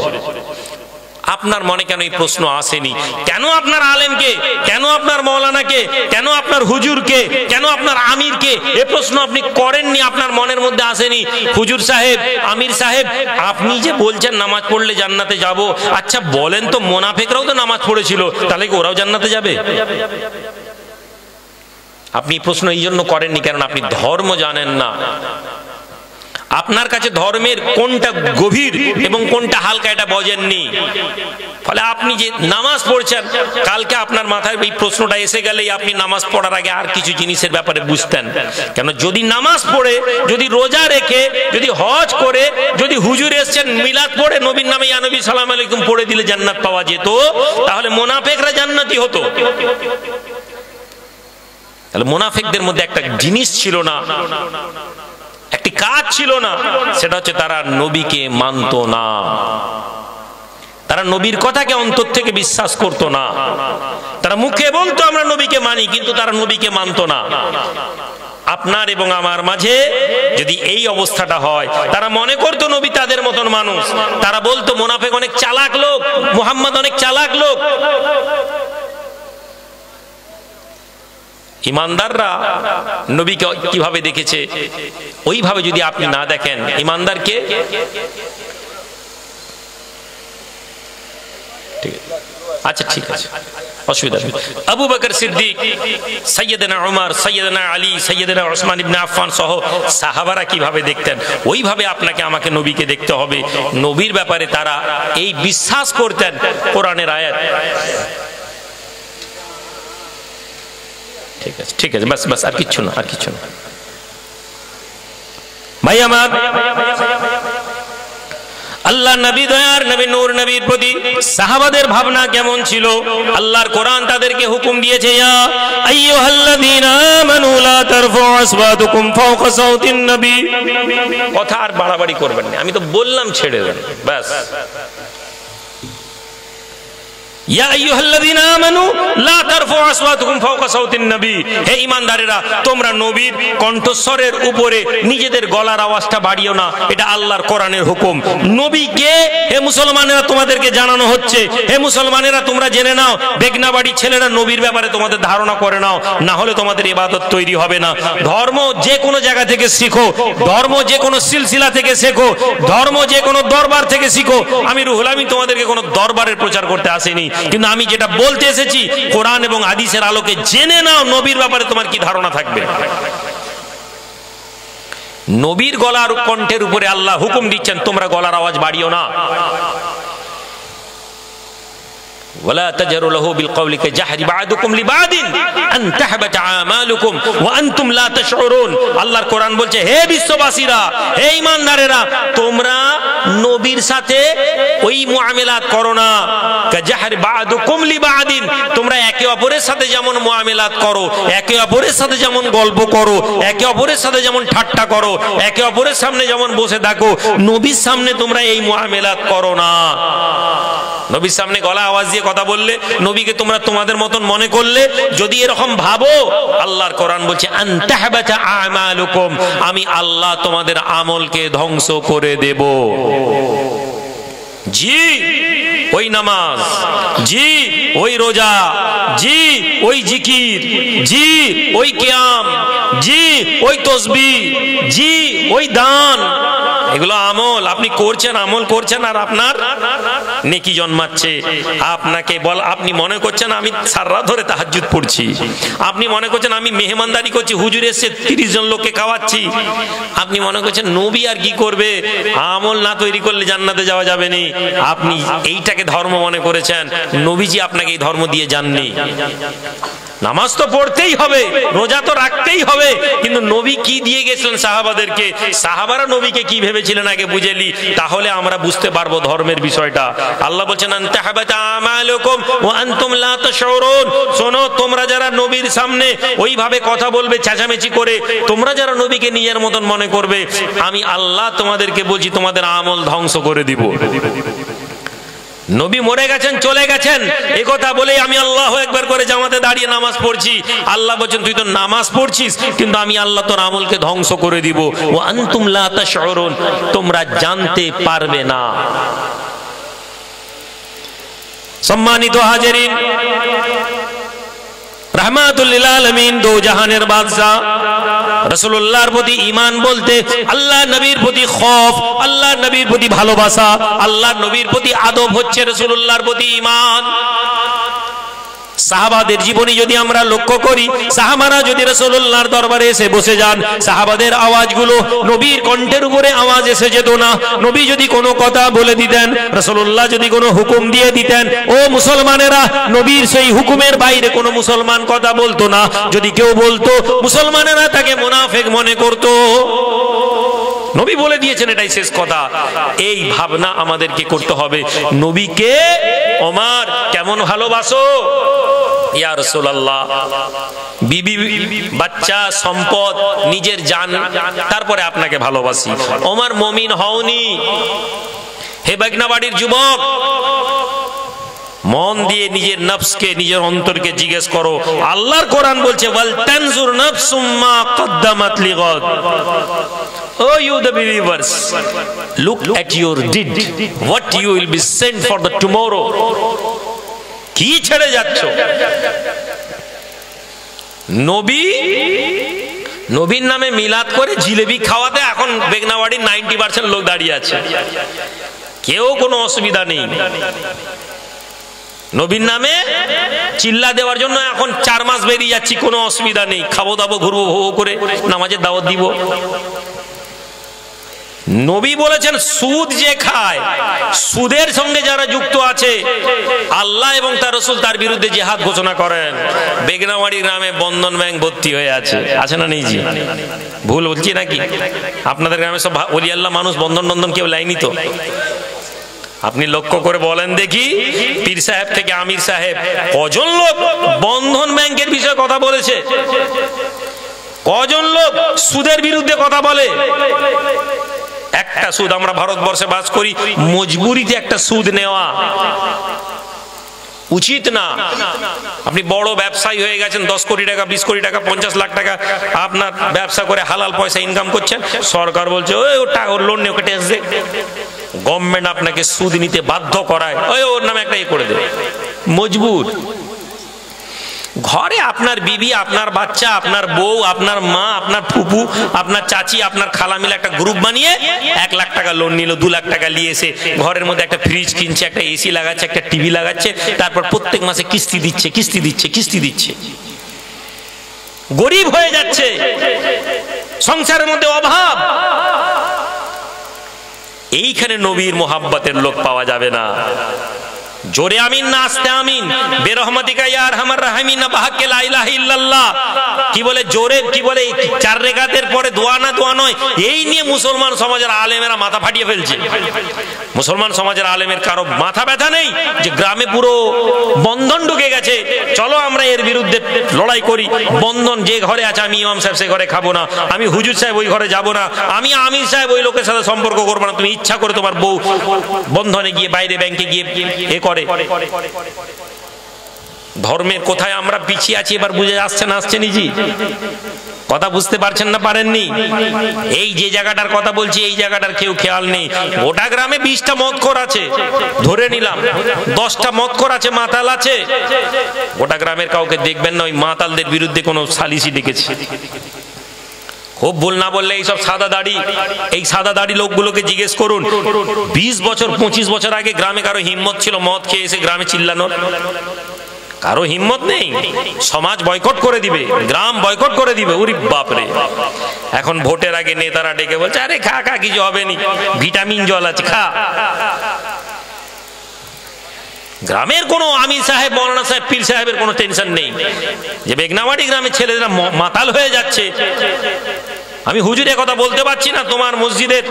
আপনার মনে কেন এই প্রশ্ন আসেনি? কেন আপনার আলেমকে, কেন আপনার মৌলানাকে, কেন আপনার হুজুরকে, কেন আপনার আমিরকে এ প্রশ্ন আপনি করেননি? আপনার মনের মধ্যে আসেনি? হুজুর সাহেব, আমির সাহেব, আপনি যে বলছেন নামাজ পড়লে জান্নাতে যাব, আচ্ছা বলেন তো মুনাফিকরাও তো নামাজ পড়েছিল, তাহলে কি ওরাও জান্নাতে যাবে? আপনি প্রশ্ন এই জন্য করেননি কারণ আপনি ধর্ম জানেন না। আপনার কাছে ধর্মের কোনটা গভীর এবং কোনটা হালকা এটা বোঝেননি। ফলে আপনি যে নামাজ পড়ছেন, কালকে আপনার মাথায় এই প্রশ্নটা এসে গেলেই আপনি নামাজ পড়ার আগে আর কিছু জিনিসের ব্যাপারে বুঝতেন। কেন, যদি নামাজ পড়ে, যদি রোজা রেখে, যদি হজ করে, যদি হুজুর এসছেন মিলাদ পড়ে নবীর নামে ইয়া নবী সালাম আলাইকুম পড়ে দিলে জান্নাত পাওয়া যেত, তাহলে মুনাফিকরা জান্নাতি হতো। তাহলে মুনাফিকদের মধ্যে একটা জিনিস ছিল না, একটি কাজ ছিল না, সেটা হচ্ছে তারা নবীকে মানত না। তারা নবীর কথাকে অন্তর থেকে বিশ্বাস করত না। তারা মুখে বলতো আমরা নবীকে মানি, কিন্তু তারা নবীকে মানত না। আপনার এবং আমার মাঝে যদি এই অবস্থাটা হয়, তারা মনে করতো নবী তাদের মতন মানুষ, তারা বলতো মুনাফিক অনেক চালাক লোক, মুহাম্মদ অনেক চালাক লোক। ইমানদাররা নবীকে কিভাবে দেখেছে, ওইভাবে যদি আপনি না দেখেন ইমানদারকে, আচ্ছা ঠিক আছে, অসুবিধা নেই। আবু বকর সিদ্দিক, সাইয়েদনা উমর, সাইয়েদনা আলী, সাইয়েদনা উসমান ইবনে আফফান সহ সাহাবারা কিভাবে দেখতেন, ওইভাবে আপনাকে আমাকে নবীকে দেখতে হবে। নবীর ব্যাপারে তারা এই বিশ্বাস করতেন। কোরআনের আয়াত, ঠিক আছে ঠিক আছে, বাস বাস, আর কিচ্ছু না, আর কিচ্ছু না। ভাই আমার, আল্লাহ নবী দয়ার নবী নূর নবীর প্রতি সাহাবাদের ভাবনা কেমন ছিল? আল্লাহর কোরআন তাদেরকে হুকুম দিয়েছে, ইয়া আইয়ুহাল্লাযীনা আমানু লা তারফাউ আসওয়াতাকুম ফাওকা সাওতিন নবী। কথা আর বাড়াবাড়ি করবেন না, আমি তো বললাম ছেড়ে দেন, ব্যাস। ইয়া আইয়ুহাল্লাযীনা আমানু লা তারফাউ আসওয়াতাকুম ফাওকা সাওতিন নবী। হে ঈমানদারেরা, তোমরা নবীর কণ্ঠস্বরের উপরে নিজেদের গলার আওয়াজটা বাড়িও না, এটা আল্লাহর কোরআনের হুকুম। নবীকে, হে মুসলমানেরা, তোমাদেরকে জানানো হচ্ছে, হে মুসলমানেরা তোমরা জেনে নাও, বেগনাবাড়ি ছেলেরা নবীর ব্যাপারে তোমাদের ধারণা করে নাও, না হলে তোমাদের ইবাদত তৈরি হবে না। ধর্ম যে কোনো জায়গা থেকে শিখো, ধর্ম যে কোনো সিলসিলা থেকে শেখো, ধর্ম যে কোনো দরবার থেকে শিখো। আমি রুহুল আমিন তোমাদেরকে কোনো দরবারের প্রচার করতে আসেনি, কিন্তু আমি যেটা বলতে এসেছি কোরআন এবং হাদিসের আলোকে জেনে নাও নবীর ব্যাপারে তোমার কি ধারণা থাকবে। নবীর গলার কণ্ঠের উপরে আল্লাহ হুকুম দিচ্ছেন, তোমরা গলার আওয়াজ বাড়িও না। ওয়ালা তাজরু লাহু বিল কওলি কাজাহরি বা'দুকুম লিবা'দিন আন তাহবাত আমালুকুম ওয়া আনতুম লা তাশউরুন। আল্লাহর কোরআন বলছে, হে বিশ্ববাসীরা, হে ঈমানদারেরা, তোমরা নবীর সাথে ওই মুআমিলাত করো না, কাজাহরি বা'দুকুম লিবা'দিন। তোমরা একে অপরের সাথে যেমন মুআমিলাত করো, একে অপরের সাথে যেমন গল্প করো, একে অপরের সাথে যেমন ঠাট্টা করো, একে অপরের সামনে যেমন বসে থাকো, নবীর সামনে তোমরা এই মুআমিলাত করো না। নবীর সামনে গলা আওয়াজ দিয়ে কথা বললে, নবীকে তোমরা তোমাদের মতন মনে করলে, যদি এরকম ভাবো, আল্লাহর কোরআন বলছে আন তাহবাতা আমালুকুম, আমি আল্লাহ তোমাদের আমলকে ধ্বংস করে দেব। জি ওই নামাজ, জি ওই রোজা, জি ওই জিকির, জি ওই কিয়াম, জি ওই তসবিহ, জি ওই দান, এগুলো আমল আপনি করছেন, আমল করছেন, আর আপনার নেকি জন্মাচ্ছে। আপনাকে আপনি মনে করছেন আমি সারা ধরে তাহাজ্জুদ পড়ছি, আপনি মনে করছেন আমি মেহমানদারি করছি, হুজুর এসে 30 জন লোককে খাওয়াচ্ছি, আপনি মনে করছেন নবী আর কি করবে, আমল না তৈরি করলে জান্নাতে যাওয়া যাবে না। আপনি এইটাকে ধর্ম মনে করেছেন, নবীজি আপনাকে এই ধর্ম দিয়ে যাননি। নামাজ তো পড়তেই হবে, রোজা তো রাখতেই হবে, কিন্তু নবী কি দিয়ে গেছিলেন সাহাবাদেরকে, সাহাবারা নবীকে কি ভেবেছিলেন আগে বুঝেলি, তাহলে আমরা বুঝতে পারবো ধর্মের বিষয়টা। আল্লাহ বলছেন আনতাহাবাতা আমালুকুম ওয়া আনতুম লা তাশউরুন। শোনো, তোমরা যারা নবীর সামনে ওইভাবে কথা বলবে চেঁচামেচি করে, তোমরা যারা নবীকে নিজের মতন মনে করবে, আমি আল্লাহ তোমাদেরকে বলছি তোমাদের আমল ধ্বংস করে দিব। নবী মরে গেছেন, চলে গেছেন, এই কথা বলেই আমি আল্লাহু আকবার করে জামাতে দাঁড়িয়ে নামাজ পড়ছি। আল্লাহ বলেন তুই তো নামাজ পড়ছিস, কিন্তু আমি আল্লাহ তোর আমলকে ধ্বংস করে দিব। ওয়া আনতুম লা তাশউরুন, তোমরা জানতে পারবে না। সম্মানিত হাজিরিন, রাহমাতুল লিল আলামিন, দো জাহানের বাদশা, রাসূলুল্লাহর প্রতি ঈমান বলতে আল্লাহ নবীর প্রতি খৌফ, আল্লাহ নবীর প্রতি ভালোবাসা, আল্লাহ নবীর প্রতি আদব হচ্ছে রাসূলুল্লাহর প্রতি ঈমান। সাহাবাদের জীবনী যদি আমরা লক্ষ্য করি, সাহাবারা যদি রাসূলুল্লাহর দরবারে এসে বসে যান, সাহাবাদের আওয়াজগুলো নবীর কণ্ঠের উপরে আওয়াজ এসে যেত না। নবী যদি কোনো কথা বলে দিতেন, রাসূলুল্লাহ যদি কোনো হুকুম দিয়ে দিতেন, ও মুসলমানেরা, নবীর সেই হুকুমের বাইরে কোনো মুসলমান কথা বলতো না। যদি কেউ বলতো, মুসলমানেরা তাকে মুনাফিক মনে করত। নবী বলে দিয়েছেন, এটাই শেষ কথা। এই ভাবনা আমাদেরকে করতে হবে, নবীকে ওমর কেমন ভালোবাসো, ইয়া রাসূলুল্লাহ, বিবি বাচ্চা সম্পদ নিজের জান, তারপরে আপনাকে ভালোবাসি। ওমর মুমিন হওনি। হে বাগনাবাড়ির যুবক, মন দিয়ে নিজের নফসকে, নিজের অন্তরকে জিজ্ঞেস করো। আল্লাহর কোরআন বলছে ওয়াল তানজুর নাফসুম মা কদ্দামাত লিগাদ। Oh, you the believers, look at your deed, what you will be sent for the tomorrow. কি ছেড়ে যাচ্ছ? নবীর নামে মিলাদ করে জিলেবি খাওয়াতে এখন বেগনাবাড়ির 90% লোক দাঁড়িয়ে আছে, কেউ কোনো অসুবিধা নেই। নবীর নামে চিল্লা দেওয়ার জন্য এখন 4 মাস বেরিয়ে যাচ্ছি, কোনো অসুবিধা নেই, খাবো দাবো, ঘুরবো, হো করে নামাজের দাওয়াত দিব। নবী বলেছেন সুদ যে খায়, সুদের সঙ্গে যারা যুক্ত আছে, আল্লাহ এবং তার রাসূল তার বিরুদ্ধে জিহাদ ঘোষণা করেন। বেগনাবাড়ি গ্রামে বন্ধন ব্যাংক ভর্তি হয়ে আছে, আছে না নেই জি? ভুল বলছি নাকি? আপনাদের গ্রামে সব ওলি আল্লাহ মানুষ, বন্ধন কেউ লাইনি তো? আপনি লক্ষ্য করে বলেন দেখি, পীর সাহেব থেকে আমির সাহেব কজন লোক বন্ধন ব্যাংকের বিষয়ে কথা বলেছে? কজন লোক সুদের বিরুদ্ধে কথা বলে? একটা সুদ, আমরা ভারতবর্ষে বাস করি, মজবুরিতে একটা সুদ নেওয়া উচিত না। আপনি বড় ব্যবসায়ী হয়ে গেছেন, 10 কোটি টাকা, 20 কোটি টাকা, 50 লাখ টাকা আপনার ব্যবসা করে হালাল পয়সা ইনকাম করছেন, সরকার বলছে ওর লোন নিয়ে ওকে ট্যাক্স দে। গভর্নমেন্ট আপনাকে সুদ নিতে বাধ্য করায়, ওর নামে একটা করে দেবে, মজবুর। ঘরে আপনার বিবি, আপনার বাচ্চা, আপনার বউ, আপনার মা, আপনার ফুপু, আপনার চাচি, আপনার খালা মিলে একটা গ্রুপ বানিয়ে 1 লাখ টাকা লোন নিল, 2 লাখ টাকা নিয়ে এসে ঘরের মধ্যে একটা ফ্রিজ কিনছে, একটা এসি লাগাচ্ছে, একটা টিভি লাগাচ্ছে, তারপর প্রত্যেক মাসে কিস্তি দিচ্ছে। গরিব হয়ে যাচ্ছে, সংসারের মধ্যে অভাব। এইখানে নবীর মোহাব্বতের লোক পাওয়া যাবে না। জোরে আমিন না আস্তে আমিন? বেরহমাতিকা ইয়া আরহামার রাহিমিন না বাহাক্কে লা ইলাহা ইল্লাল্লাহ? কি বলে জোরে, কি বলে 4 রাকাতের পরে দোয়া না, দোয়া নয়। এই নিয়ে মুসলমান সমাজের আলেমেরা মাথা ফাটিয়ে ফেলছে। মুসলমান সমাজের আলেমের কারো মাথা ব্যথা নেই যে গ্রামে পুরো বন্ধন ঢুকে গেছে, চলো আমরা এর বিরুদ্ধে লড়াই করি। বন্ধন যে ঘরে আছে, আমি ইমাম সাহেব সে ঘরে খাবো না, আমি হুজুর সাহেব ওই ঘরে যাব না, আমি আমির সাহেব ওই লোকের সাথে সম্পর্ক করবো না। তুমি ইচ্ছা করে তোমার বউ বন্ধনে গিয়ে, বাইরে ব্যাংকে গিয়ে এ করে। ধর্মের কোথায় আমরা পিছিয়ে আছি এবার বুঝে আসছে না? আসছে নিজি? কথা বুঝতে পারছেন না পারেননি? এই যে জায়গাটার কথা বলছি, এই জায়গাটার কেউ খেয়াল নেই। গোটা গ্রামে 20টা মদখোর আছে, ধরে নিলাম 10টা মদখোর আছে, মাতাল আছে। গোটা গ্রামের কাউকে দেখবেন না ওই মাতালদের বিরুদ্ধে কোনো সালিসি ডেকেছে। খুব ভুল না বললে এইসব এই সাদা দাড়ি লোকগুলোকে জিজ্ঞেস করুন, 20 বছর 25 বছর আগে গ্রামে কারো হিম্মত ছিল মদ খেয়ে এসে গ্রামে চিল্লানোর? কারো হিম্মত নেই। সমাজ বয়কট করে দিবে, গ্রাম বয়কট করে দিবে। ওরে বাপরে, এখন ভোটের আগে নেতারা ডেকে বলছে আরে খা খা, কিছু হবে না, ভিটামিন জল আছে, খা। গ্রামের কোনো আমির সাহেব, মৌলানা সাহেব, পীর সাহেবের কোনো টেনশন নেই যে বেগনাবাড়ি গ্রামের ছেলেরা মাতাল হয়ে যাচ্ছে। আমি হুজুরের কথা বলতে পারছি না, তোমার মসজিদের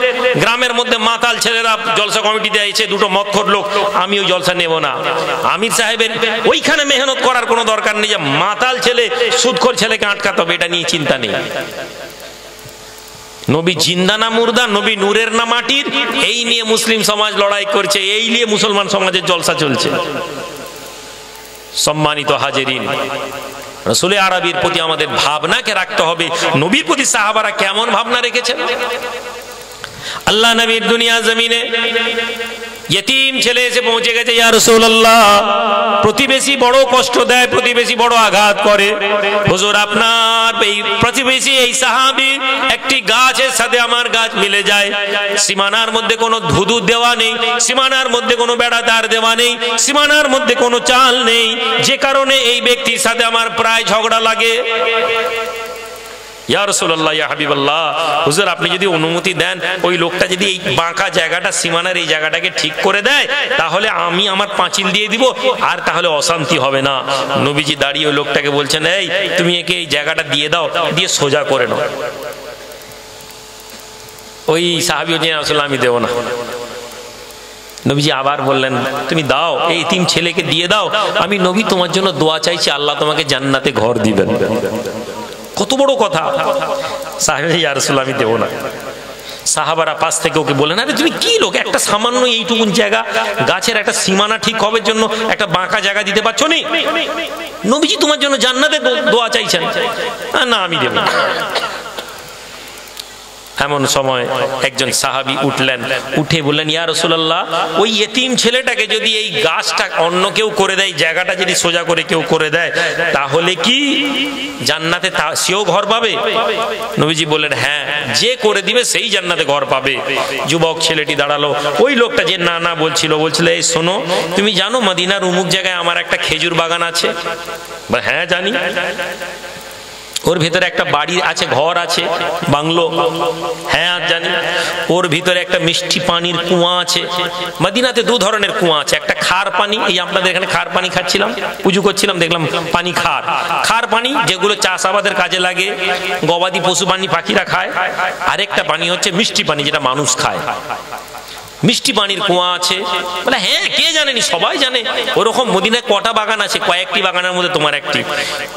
গ্রামের মধ্যে মাতাল ছেলেরা জলসা কমিটিতে এসে দুটো মদখোর লোক, আমি ওই জলসা নেব না। আমির সাহেবের ওইখানে মেহনত করার কোনো দরকার নেই যে মাতাল ছেলে সুদখোর ছেলেকে আটকাতে হবে, এটা নিয়ে চিন্তা নেই। নবী জিন্দা না মুর্দা, নবী নূরের না মাটির, এই নিয়ে মুসলিম সমাজ লড়াই করছে, এই নিয়ে মুসলমান সমাজের জলসা চলছে। সম্মানিত হাজিরিন, রাসূল আরবীর প্রতি আমাদের ভাবনাকে রাখতে হবে। নবীর প্রতি সাহাবারা কেমন ভাবনা রেখেছেন? আল্লাহ নবীর দুনিয়া জমিনে ইতিম ছেলে এসে পৌঁছে গেছে, ইয়া রাসূলুল্লাহ, প্রতিবেশী বড় কষ্ট দেয়, প্রতিবেশী বড় আঘাত করে। হুজুর, আপনার এই প্রতিবেশী এই সাহাবী একটি গাছের সাথে আমার গাছ মিলে যায়, সীমানার মধ্যে কোনো ধুধু দেওয়া নেই, সীমানার মধ্যে কোনো বেড়া তার দেওয়া নেই, সীমানার মধ্যে কোনো চাল নেই, যে কারণে এই ব্যক্তির সাথে আমার প্রায় ঝগড়া লাগে। ইয়া রাসূলুল্লাহ, ইয়া হাবিবাল্লাহ, হুজুর আপনি যদি অনুমতি দেন, ওই লোকটা যদি এই বাঁকা জায়গাটা, সীমানার এই জায়গাটাকে ঠিক করে দেয়, তাহলে আমি আমার পাঁচিল দিয়ে দিব, আর তাহলে অশান্তি হবে না। নবীজি দাঁড়িয়ে ওই লোকটাকে বলছেন, এই তুমি একে এই জায়গাটা দিয়ে দাও, দিয়ে সোজা করে নাও। ওই সাহাবী বলছেন, ইয়া রাসূলুল্লাহ আমি দেব না। নবীজি আবার বললেন, তুমি দাও, এই এতিম ছেলেকে দিয়ে দাও, আমি নবী তোমার জন্য দোয়া চাইছি, আল্লাহ তোমাকে জান্নাতে ঘর দিবেন। কত বড় কথা! সাহাবী, ইয়া রাসূলুল্লাহ আমি দেব না। সাহাবারা পাশ থেকে ওকে বলেন, আরে তুমি কি লোক, একটা সামান্য এইটুকুন জায়গা, গাছের একটা সীমানা ঠিক হবার জন্য একটা বাঁকা জায়গা দিতে পারছো না? নবীজি তোমার জন্য জান্নাতে দোয়া চাইছেন। না, আমি দেব না। এমন সময় একজন সাহাবী উঠলেন, উঠে বললেন, ইয়া রাসূলুল্লাহ, ওই এতিম ছেলেটাকে যদি এই গাছটা অন্য কেউ করে দেয়, জায়গাটা যদি সোজা করে কেউ করে দেয়, তাহলে কি জান্নাতে সেও ঘর পাবে? নবীজি বললেন, হ্যাঁ, যে করে দিবে সেই জান্নাতে ঘর পাবে। যুবক ছেলেটি দাঁড়ালো, ওই লোকটা যে না না বলছিল, এই শোনো, তুমি জানো মদিনার অমুক জায়গায় আমার একটা খেজুর বাগান আছে? হ্যাঁ জানি। ওর ভিতরে একটা বাড়ি আছে, ঘর আছে, বাংলো? হ্যাঁ জানি। ওর ভিতরে একটা মিষ্টি পানির কুয়া আছে। মদিনাতে দু ধরনের কুয়া আছে, একটা খার পানি, এই আপনাদের এখানে খার পানি খাচ্ছিলাম, পুজো করছিলাম, দেখলাম পানি খার পানি, যেগুলো চাষাবাদের কাজে লাগে, গবাদি পশু পানি পাখিরা খায়। আরেকটা পানি হচ্ছে মিষ্টি পানি, যেটা মানুষ খায়। মিষ্টি পানির কুয়া আছে। বলে হ্যাঁ, কে জানেনি, সবাই জানে। ওরকম মদিনায় কটা বাগান আছে? কয়েকটি বাগানের মধ্যে তোমার একটি।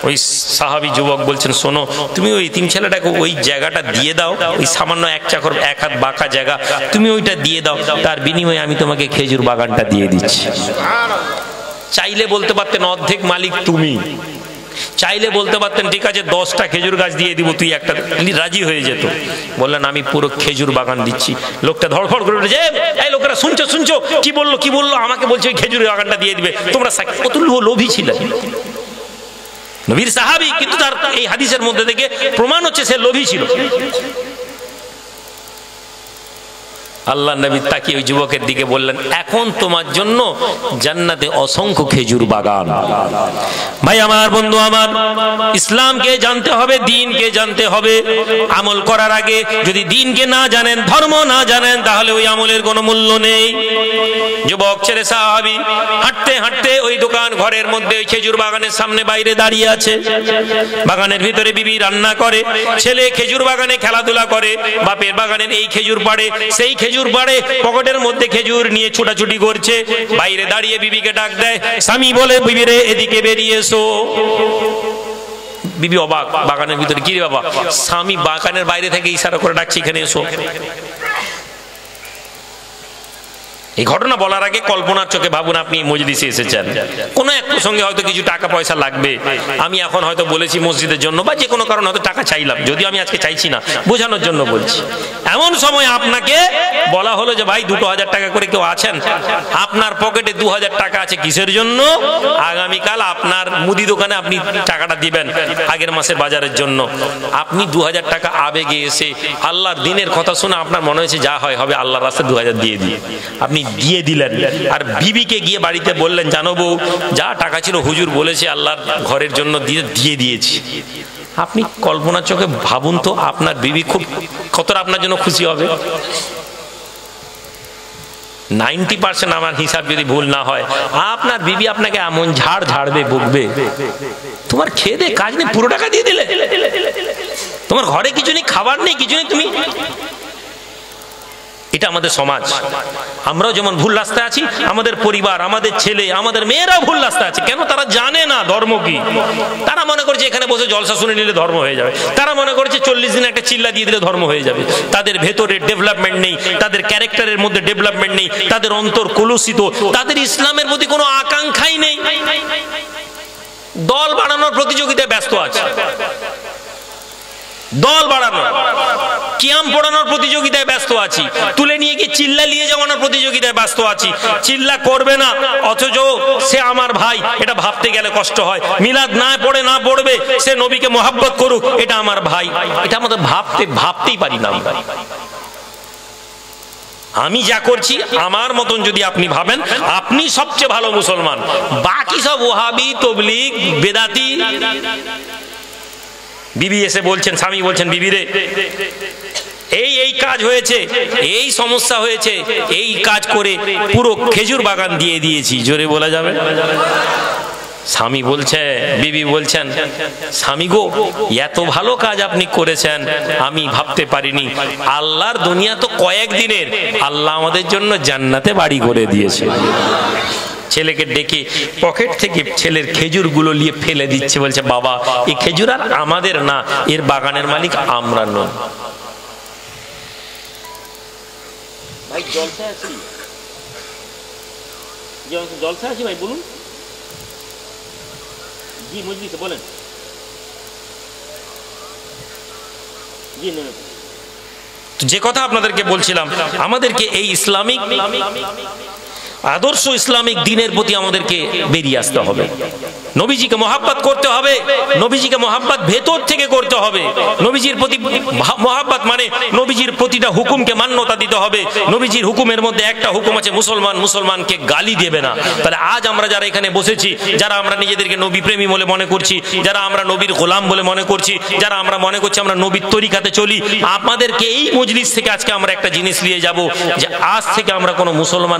ওই সাহাবী যুবক বলছেন, শোনো, তুমি ওই এতিম ছেলেটাকে ওই জায়গাটা দিয়ে দাও, ওই সামান্য এক চাকর এক হাত বাঁকা জায়গা, তুমি ওইটা দিয়ে দাও, তার বিনিময়ে আমি তোমাকে খেজুর বাগানটা দিয়ে দিচ্ছি। চাইলে বলতে পারতেন অর্ধেক মালিক তুমি, চাইলে বলতে পারতেন ঠিক আছে 10টা খেজুর গাছ দিয়ে দিব, তুই একটা, রাজি হয়ে যেত। বললেন আমি পুরো খেজুর বাগান দিচ্ছি। লোকটা ধড়ফড় করে উঠেছে, এই লোকেরা শুনছো, কি বললো, আমাকে বলছে ওই খেজুর বাগানটা দিয়ে দিবে। তোমরা কত লোভী ছিলেন। নবীর সাহাবী, কিন্তু তার এই হাদিসের মধ্যে থেকে প্রমাণ হচ্ছে সে লোভী ছিল। আল্লাহ নবী তাকিয়ে ওই যুবকের দিকে বললেন, এখন তোমার জন্য জান্নাতে অসংখ্য খেজুর বাগান। ভাই আমার, বন্ধু আমার, ইসলামকে জানতে হবে, দ্বীনকে জানতে হবে। আমল করার আগে যদি দ্বীনকে না জানেন, ধর্ম না জানেন, তাহলে ওই আমলের কোনো মূল্য নেই। যুবক ছেলে সাহাবী হাঁটতে হাঁটতে ওই দোকান ঘরের মধ্যে ওই খেজুর বাগানের সামনে বাইরে দাঁড়িয়ে আছে। বাগানের ভিতরে বিবি রান্না করে, ছেলে খেজুর বাগানে খেলাধুলা করে, বাপের বাগানের এই খেজুর পাড়ে সেই খেজুর পাড়ে, পকেটের মধ্যে খেজুর নিয়ে ছোটাছুটি করছে। বাইরে দাঁড়িয়ে বিবিকে ডাক দেয়, স্বামী বলে, বিবি রে এদিকে বেরিয়ে এসো। বিবি অবাক, বাগানের ভিতরে কি রে বাবা? স্বামী বাগানের বাইরে থেকে ইশারা করে ডাকছে, এখানে এসো। এই ঘটনা বলার আগে কল্পনার চোখে ভাবুন, আপনি মজলিসে এসেছেন, কোনো এক প্রসঙ্গে হয়তো কিছু টাকা পয়সা লাগবে, আমি এখন হয়তো বলেছি মসজিদের জন্য বা যে কোনো কারণে হয়তো টাকা চাইলাম, যদিও আমি আজকে চাইছি না, বোঝানোর জন্য বলছি। এমন সময় আপনাকে বলা হলো যে ভাই 2,000 টাকা করে কেউ আছেন, আপনার পকেটে 2,000 টাকা আছে, কিসের জন্য? আগামীকাল আপনার মুদি দোকানে আপনি টাকাটা দিবেন আগের মাসের বাজারের জন্য। আপনি 2,000 টাকা আবেগে এসে আল্লাহর দিনের কথা শুনে আপনার মনে হয়েছে যা হয় হবে, আল্লাহর রাস্তায় 2,000 দিয়ে দিই, আপনি দিয়ে দিলেন। আর বিবিকে গিয়ে বাড়িতে বললেন, জানো বউ, যা টাকা ছিল হুজুর বলেছে আল্লাহর ঘরের জন্য দিয়ে দিয়েছি। আপনি কল্পনার চোখে ভাবুন তো, আপনার বিবি খুব কতটা আপনার জন্য খুশি হবে। 90% আমার হিসাব যদি ভুল না হয়, আপনার বিবি আপনাকে এমন ঝাড়বে, বকবে, তোমার খেয়ে দে কাজ নেই, পুরো টাকা দিয়ে দিলে, তোমার ঘরে কিছু নেই, খাবার নেই, কিছু নেই, তুমি। এটা আমাদের সমাজ। আমরাও যেমন ভুল রাস্তায় আছি, আমাদের পরিবার, আমাদের ছেলে, আমাদের মেয়েরাও ভুল রাস্তায় আছে। কেন? তারা জানে না ধর্ম কি। তারা মনে করছে এখানে বসে জলসা শুনে নিলে ধর্ম হয়ে যাবে, তারা মনে করছে 40 দিনে একটা চিল্লা দিয়ে দিলে ধর্ম হয়ে যাবে। তাদের ভেতরে ডেভেলপমেন্ট নেই, তাদের ক্যারেক্টারের মধ্যে ডেভেলপমেন্ট নেই, তাদের অন্তর কলুষিত, তাদের ইসলামের প্রতি কোনো আকাঙ্ক্ষাই নেই। দল বাড়ানোর প্রতিযোগিতায় ব্যস্ত আছে, দল বাড়ানো, কিয়াম পড়ানোর প্রতিযোগিতায় ব্যস্ত আছি, তুলে নিয়ে গিয়ে চিল্লা নিয়ে যাওয়ানোর প্রতিযোগিতায় ব্যস্ত আছি। চিল্লা করবে না, অথচ সে আমার ভাই, এটা ভাবতে গেলে কষ্ট হয়। মিলাদ না পড়বে, সে নবীকে মহব্বত করুক, এটা আমার ভাই, এটা আমাদের ভাবতেই পারি না আমরা। আমি যা করছি আমার মতন যদি আপনি ভাবেন, আপনি সবচেয়ে ভালো মুসলমান, বাকি সব ওহাবি, তবলিগ, বেদাতি। বিবি এসে বলছেন, স্বামী বলছেন, বিবি রে এই কাজ হয়েছে, এই সমস্যা হয়েছে, এই কাজ করে পুরো খেজুর বাগান দিয়ে দিয়েছি। জোরে বলা যাবে? স্বামী বলছে, বিবি বলছেন, স্বামী গো, এত ভালো কাজ আপনি করেছেন আমি ভাবতে পারিনি। আল্লাহর দুনিয়া তো কয়েকদিনের, আল্লাহ আমাদের জন্য জান্নাতে বাড়ি করে দিয়েছে। ছেলেকে ডেকে পকেট থেকে ছেলের খেজুর গুলো নিয়ে ফেলে দিচ্ছে, বলছে বাবা এই খেজুর আর আমাদের না, এর বাগানের মালিক আমরা নই। ভাই জলসা আছি, জলসা আছি ভাই, বলুন। জি মজলিসে বলেন, জি নেমে। যে কথা আপনাদেরকে বলছিলাম, আমাদেরকে এই ইসলামিক আদর্শ, ইসলামিক দিনের প্রতি আমাদেরকে বেরিয়ে আসতে হবে। নবীজিকে মহাব্বত করতে হবে, নবীজিকে মহাব্বত ভেতর থেকে করতে হবে। নবীজির প্রতি মহাব্বত মানে নবীজির প্রতিটা হুকুমকে মান্যতা দিতে হবে। নবীজির হুকুমের মধ্যে একটা হুকুম আছে, মুসলমানকে গালি দেবে না। তাহলে আজ আমরা যারা এখানে বসেছি, যারা আমরা নিজেদেরকে নবী প্রেমী বলে মনে করছি, যারা আমরা নবীর গোলাম বলে মনে করছি, যারা আমরা মনে করছি আমরা নবীর তরিকাতে চলি, আমাদেরকে এই মজলিস থেকে আজকে আমরা একটা জিনিস নিয়ে যাব, যে আজ থেকে আমরা কোনো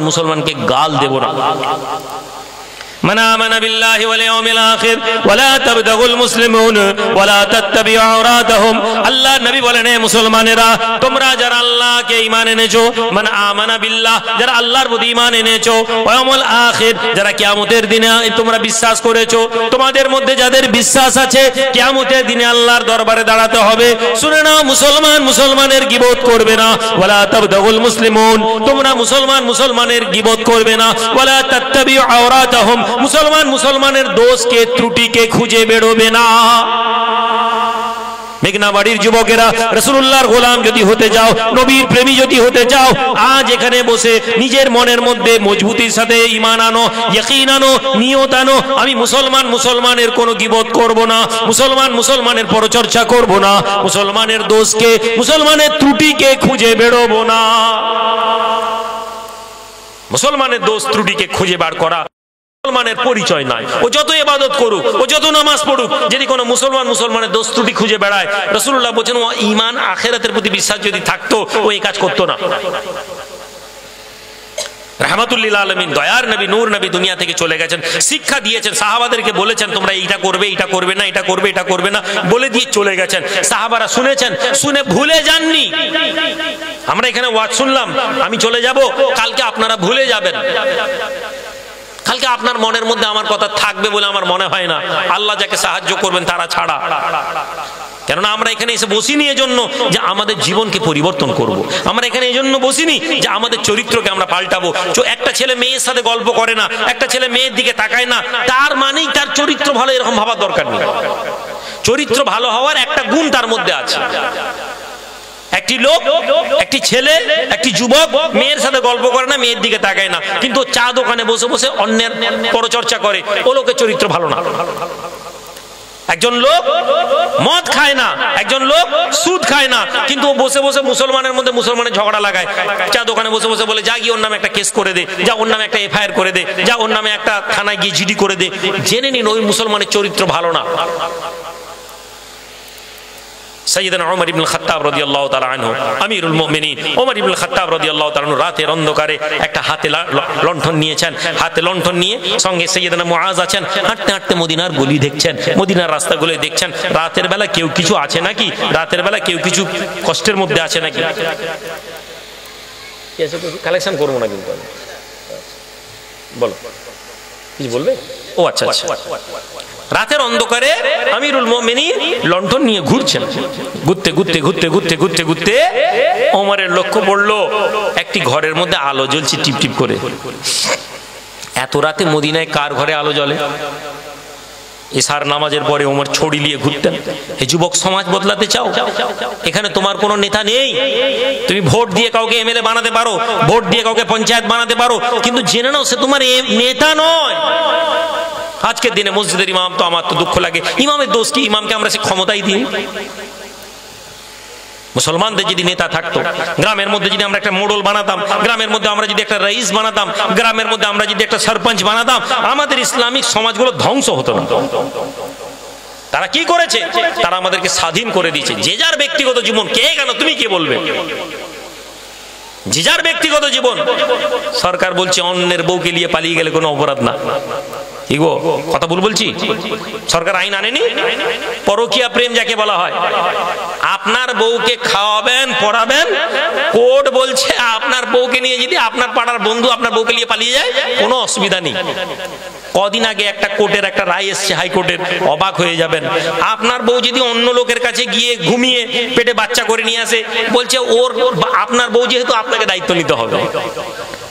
মুসলমানকে গাল দেব না। من آمن بالله واليوم الآخر ولا تبتغوا المسلمون ولا تتبعوا عوراتهم। আল্লাহ নবী বলেন, হে মুসলমানেরা, তোমরা যারা আল্লাহকে ঈমান এনেছো, মান আমানা বিল্লাহ, যারা আল্লাহর প্রতি ঈমান এনেছো, ওয়া ইয়াউমুল আখির, যারা কিয়ামতের দিনে তোমরা বিশ্বাস করেছো, তোমাদের মধ্যে যাদের বিশ্বাস আছে কিয়ামতের দিনে আল্লাহর দরবারে দাঁড়াতে হবে, শুনে নাও, মুসলমানের গীবত করবে না। ওয়ালা তাবতাগুল মুসলিমুন, তোমরা মুসলমানের গীবত করবে না। ওয়ালা তাত্তাবিউ আওরাতাহুম, মুসলমানের দোষকে ত্রুটিকে খুঁজে বেরোবে না। মেঘনা বাড়ির যুবকেরা, রাসূলুল্লাহর গোলাম যদি হতে যাও, নবীর প্রেমী যদি হতে চাও, আজ এখানে বসে নিজের মনের মধ্যে মজবুতির সাথে ঈমান আনো, ইয়াকিন আনো, নিয়ত আনো, আমি মুসলমানের কোনো গীবত করব না, মুসলমানের পরচর্চা করব না, মুসলমানের দোষকে, মুসলমানের ত্রুটিকে খুঁজে বেরোবো না। মুসলমানের দোষ ত্রুটিকে খুঁজে বার করা মুসলমানের পরিচয় নয়। ও যত ইবাদত করুক, ও যত নামাজ পড়ুক, যদি কোনো মুসলমানের দোষ ত্রুটি খুঁজে বেড়ায়, রাসূলুল্লাহ বলেছেন ও ঈমান আখিরাতের প্রতি বিশ্বাস যদি থাকতো, ও এই কাজ করতো না। রাহমাতুল লিল আলামিন, দয়ার নবী, নূর নবী দুনিয়া থেকে চলে গেছেন, শিক্ষা দিয়েছেন, সাহাবাদেরকে বলেছেন তোমরা এইটা করবে, এটা করবে না, এটা করবে, এটা করবে না, বলে দিয়ে চলে গেছেন। সাহাবারা শুনেছেন, শুনে ভুলে যাননি। আমরা এখানে ওয়াজ শুনলাম, আমি চলে যাব, কালকে আপনারা ভুলে যাবেন। কালকে আপনার মনের মধ্যে আমার কথা থাকবে বলে আমার মনে হয় না, আল্লাহ যাকে সাহায্য করবেন তারা ছাড়া। কেননা আমরা এখানে এসে বসিনি এজন্য যে আমাদের জীবনকে পরিবর্তন করব। আমরা এখানে এজন্য বসিনি যে আমাদের চরিত্রকে আমরা পাল্টাবো। একটা ছেলে মেয়ের সাথে গল্প করে না, একটা ছেলে মেয়ের দিকে তাকায় না, তার মানেই তার চরিত্র ভালো, এরকম ভাবার দরকার নেই। চরিত্র ভালো হওয়ার একটা গুণ তার মধ্যে আছে। একটি লোক, একটি ছেলে, একটি যুবক মেয়ের সাথে গল্প করে না, মেয়ের দিকে তাকায় না, কিন্তু চা দোকানে বসে বসে অন্যের পরচর্চা করে, ও লোকের চরিত্র ভালো না। একজন লোক মদ খায় না, একজন লোক সুদ খায় না, কিন্তু ও বসে বসে মুসলমানের মধ্যে মুসলমানের ঝগড়া লাগায়। চা দোকানে বসে বসে বলে যা গিয়ে ওর নামে একটা কেস করে দে, যা ওর নামে একটা এফআইআর করে দে, যা ওর নামে একটা থানায় গিয়ে জিডি করে দে। জেনে নিন ওই মুসলমানের চরিত্র ভালো না। সাইয়েদনা ওমর ইবনে খাত্তাব রাদিয়াল্লাহু তাআলা আনহু, আমিরুল মুমিনিন ওমর ইবনে খাত্তাব রাদিয়াল্লাহু তাআলা আনহু রাতের অন্ধকারে একটা হাতে লণ্ঠন নিয়েছেন। হাতে লণ্ঠন নিয়ে সঙ্গে সাইয়েদনা মুআজ আছেন। হাঁটতে হাঁটতে মদিনার গলি দেখছেন, মদিনার রাস্তাগুলো দেখছেন। রাতের বেলা কেউ কিছু আছে নাকি? রাতের বেলা কেউ কিছু কষ্টের মধ্যে আছে নাকি? কালেকশন করবো না কিন্তু, বলো কিছু বলবে? ও আচ্ছা আচ্ছা। রাতের অন্ধকারে আমিরুল মুমিনিন লণ্ঠন নিয়ে ঘুরছেন। ঘুরতে ঘুরতে ঘুরতে ঘুরতে ঘুরতে ঘুরতে ওমরের লক্ষ্য পড়লো একটি ঘরের মধ্যে আলো জ্বলছে টিপ টিপ করে। এত রাতে মদিনায় কার ঘরে আলো জ্বলে? ইশার নামাজের পরে ওমর ছড়ি নিয়ে ঘুরতেন। হে যুবক, সমাজ বদলাতে চাও? এখানে তোমার কোনো নেতা নেই। তুমি ভোট দিয়ে কাউকে এমএলএ বানাতে পারো, ভোট দিয়ে কাউকে পঞ্চায়েত বানাতে পারো, কিন্তু জেনে নাও সে তোমার নেতা নয়। আজকের দিনে মসজিদের ইমাম, তো আমার তো দুঃখ লাগে, ইমামের দোষ কি? ইমামকে আমরা সে ক্ষমতাই দিই। মুসলমানদের যদি নেতা থাকতো, গ্রামের মধ্যে যদি আমরা একটা মোড়ল বানাতাম, গ্রামের মধ্যে আমরা যদি একটা রাইস বানাতাম, গ্রামের মধ্যে আমরা যদি একটা সরপঞ্চ বানাতাম, আমাদের ইসলামিক সমাজগুলো ধ্বংস হতো না। তারা কি করেছে? তারা আমাদেরকে স্বাধীন করে দিয়েছে। যে যার ব্যক্তিগত জীবন, কে কেন তুমি কে বলবে? যে যার ব্যক্তিগত জীবন। সরকার বলছে অন্যের বউকে নিয়ে পালিয়ে গেলে কোনো অপরাধ না। কি গো, কথা বলছি? সরকার আইন আনেনি। পরকীয়া প্রেম যাকে বলা হয়, আপনার বউকে খাওয়াবেন, পড়াবেন, কোর্ট বলছে আপনার বউকে নিয়ে যদি আপনার পাড়ার বন্ধু আপনার বউকে নিয়ে পালিয়ে যায় কোনো অসুবিধা নেই। কদিন আগে একটা কোর্টের একটা রায় এসছে, হাইকোর্টের, অবাক হয়ে যাবেন। আপনার বউ যদি অন্য লোকের কাছে গিয়ে ঘুমিয়ে পেটে বাচ্চা করে নিয়ে আসে, বলছে ওর আপনার বউ যেহেতু আপনাকে দায়িত্ব নিতে হবে।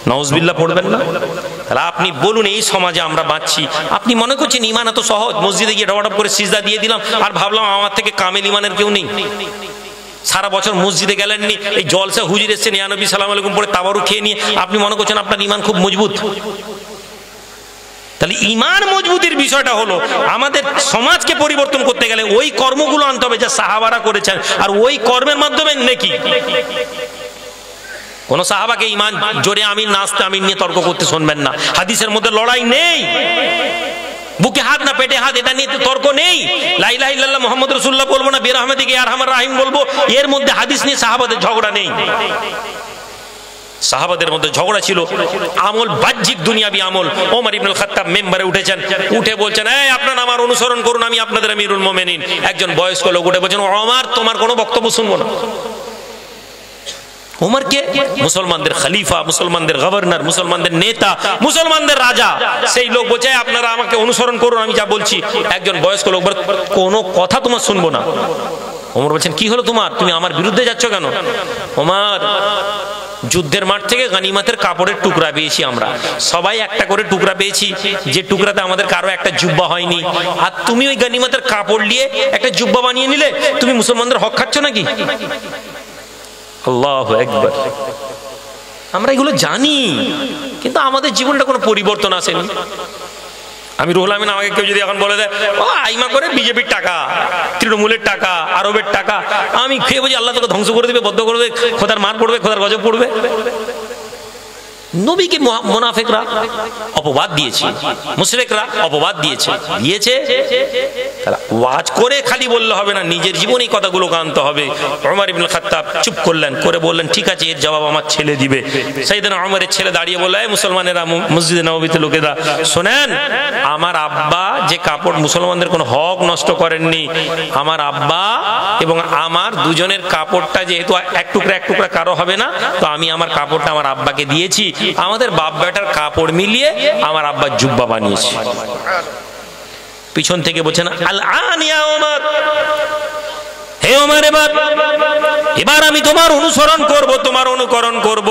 নাউজুবিল্লাহ পড়বেন না? তাহলে আপনি বলুন, এই সমাজে আমরা বাঁচছি। আপনি মনে করছেন ইমান এত সহজ? মসজিদে গিয়ে ডবাডব করে সিজদা দিয়ে দিলাম আর ভাবলাম আমার থেকে কামেল ইমানের কেউ নেই। সারা বছর মসজিদে গেলেননি, এই জলসা হুজুর এসছেন ইয়া নবী সালাম আলাইকুম পড়ে তাবারুক খেয়ে নিয়ে আপনি মনে করছেন আপনার ইমান খুব মজবুত। তাহলে ইমান মজবুতির বিষয়টা হলো আমাদের সমাজকে পরিবর্তন করতে গেলে ওই কর্মগুলো আনতে হবে যা সাহাবারা করেছেন, আর ওই কর্মের মাধ্যমে নেকি। কোন সাহাবাকে ইমান জোরে আমিন নাস্তে আমিন নিয়ে তর্ক করতে শুনবেন না। হাদিসের মধ্যে লড়াই নেই, বুকে হাত না পেটে হাত, এটা নিয়ে তর্ক নেই। লা ইলাহা ইল্লাল্লাহ মুহাম্মদ রাসূলুল্লাহ বলবো না, বিরহমাতিকা ইয়া আরহামার রাহিম বলবো, এর মধ্যে হাদিস নিয়ে সাহাবাদের ঝগড়া নেই। সাহাবাদের মধ্যে ঝগড়া ছিল আমল, বাহ্যিক দুনিয়াবি আমল। ওমর ইবনুল খাত্তাব মেম্বারে উঠেছেন, উঠে বলছেন এই আপনারা আমার অনুসরণ করুন, আমি আপনাদের আমিরুল মুমিনিন। একজন বয়স্ক লোক উঠে বলছেন ওমর তোমার কোনো বক্তব্য শুনবো না। ওমর কে? মুসলমানদের খলিফা, মুসলমানদের গভর্নর, মুসলমানদের নেতা, মুসলমানদের রাজা। সেই লোক বলছে আপনারা আমাকে অনুসরণ করুন, আমি যা বলছি। একজন বয়স্ক লোক বলে কোনো কথা তোমার শুনবো না। ওমর বলছেন কি হলো তোমার, তুমি আমার বিরুদ্ধে যাচ্ছ কেন? ওমর, যুদ্ধের মাঠ থেকে গনিমতের কাপড়ের টুকরা পেয়েছি, আমরা সবাই একটা করে টুকরা পেয়েছি, যে টুকরাতে আমাদের কারো একটা জুব্বা হয়নি, আর তুমি ওই গনিমতের কাপড় নিয়ে একটা জুব্বা বানিয়ে নিলে, তুমি মুসলমানদের হক খাচ্ছ নাকি? আল্লাহু আকবার। আমরা এগুলো জানি, কিন্তু আমাদের জীবনটা কোনো পরিবর্তন আসেনি। আমি রুহুল আমিন, আমাকে কেউ যদি এখন বলে দেয় ও আইমা করে বিজেপির টাকা, তৃণমূলের টাকা, আরবের টাকা, আমি খেয়ে বলছি আল্লাহ তোকে ধ্বংস করে দেবে, বদ্ধ করবে, খোদার মার পড়বে, খোদার গজব পড়বে। নবীকে মুনাফিকরা অপবাদ দিয়েছে, মুশরিকরা অপবাদ দিয়েছে। ওয়াজ করে খালি বললে হবে না, নিজের জীবনে কথাগুলো আনতে হবে। ওমর ইবনুল খাত্তাব চুপ করলেন, করে বললেন ঠিক আছে, এর জবাব আমার ছেলে দিবে। সাইয়েদনা ওমরের ছেলে দাঁড়িয়ে বলল এই মুসলমানেরা, মসজিদে নববীতে লোকেরা শোনেন, আমার আব্বা যে কাপড়, মুসলমানদের কোনো হক নষ্ট করেননি, আমার আব্বা এবং আমার দুজনের কাপড়টা যেহেতু এক টুকরা কারো হবে না, তো আমি আমার কাপড়টা আমার আব্বাকে দিয়েছি। আমাদের বাপ বেটার কাপড় মিলিয়ে আমার আব্বা জুব্বা বানিয়েছে। পিছন থেকে বলছেন আল আন ইয়া ওমর, হে ওমর এবার আমি তোমার অনুসরণ করব, তোমার অনুকরণ করব,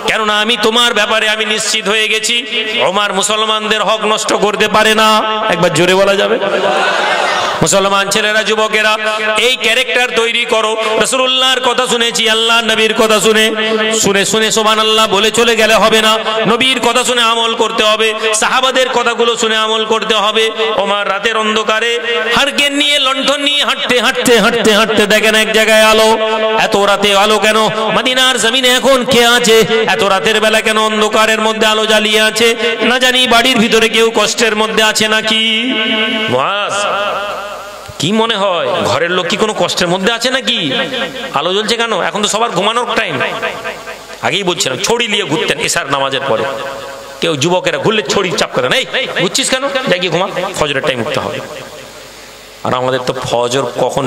কেননা আমি তোমার ব্যাপারে আমি নিশ্চিত হয়ে গেছি ওমর মুসলমানদের হক নষ্ট করতে পারে না। একবার জোরে বলা যাবে? মুসলমান ছেলেরা, যুবকেরা, এই ক্যারেক্টার তৈরি করো। রাসূলুল্লাহর কথা শুনেছি, আল্লাহ নবীর কথা শুনে সুবহানাল্লাহ বলে চলে গেলে হবে না, নবীর কথা শুনে আমল করতে হবে, সাহাবাদের কথাগুলো শুনে আমল করতে হবে। ওমর রাতের অন্ধকারে হারকেন নিয়ে, লণ্ঠন নিয়ে হাঁটতে হাঁটতে হাঁটতে হাঁটতে দেখেন এক জায়গায় আলো। এত রাতে আলো কেন? মদিনার জমিনে এখন কে আছে? এত রাতের বেলা কেন অন্ধকারের মধ্যে আলো জ্বালিয়ে আছে? না জানি বাড়ির ভিতরে কেউ কষ্টের মধ্যে আছে নাকি? মুআজ, কি মনে হয় ঘরের লোক কি কোনো কষ্টের মধ্যে আছে নাকি? আলো জ্বলছে কেন? এখন তো সবার ঘুমানোর টাইম। আগেই বলছিলাম, ছড়ি নিয়ে ঘুরতেন এশার নামাজের পরে। কেউ যুবকেরা ঘুরলে ছড়ি চাপ করে, এই ঘুরছিস কেন? যাই গিয়ে ঘুমা, ফজরের টাইম উঠতে হবে। আর আমাদের তো ফজর কখন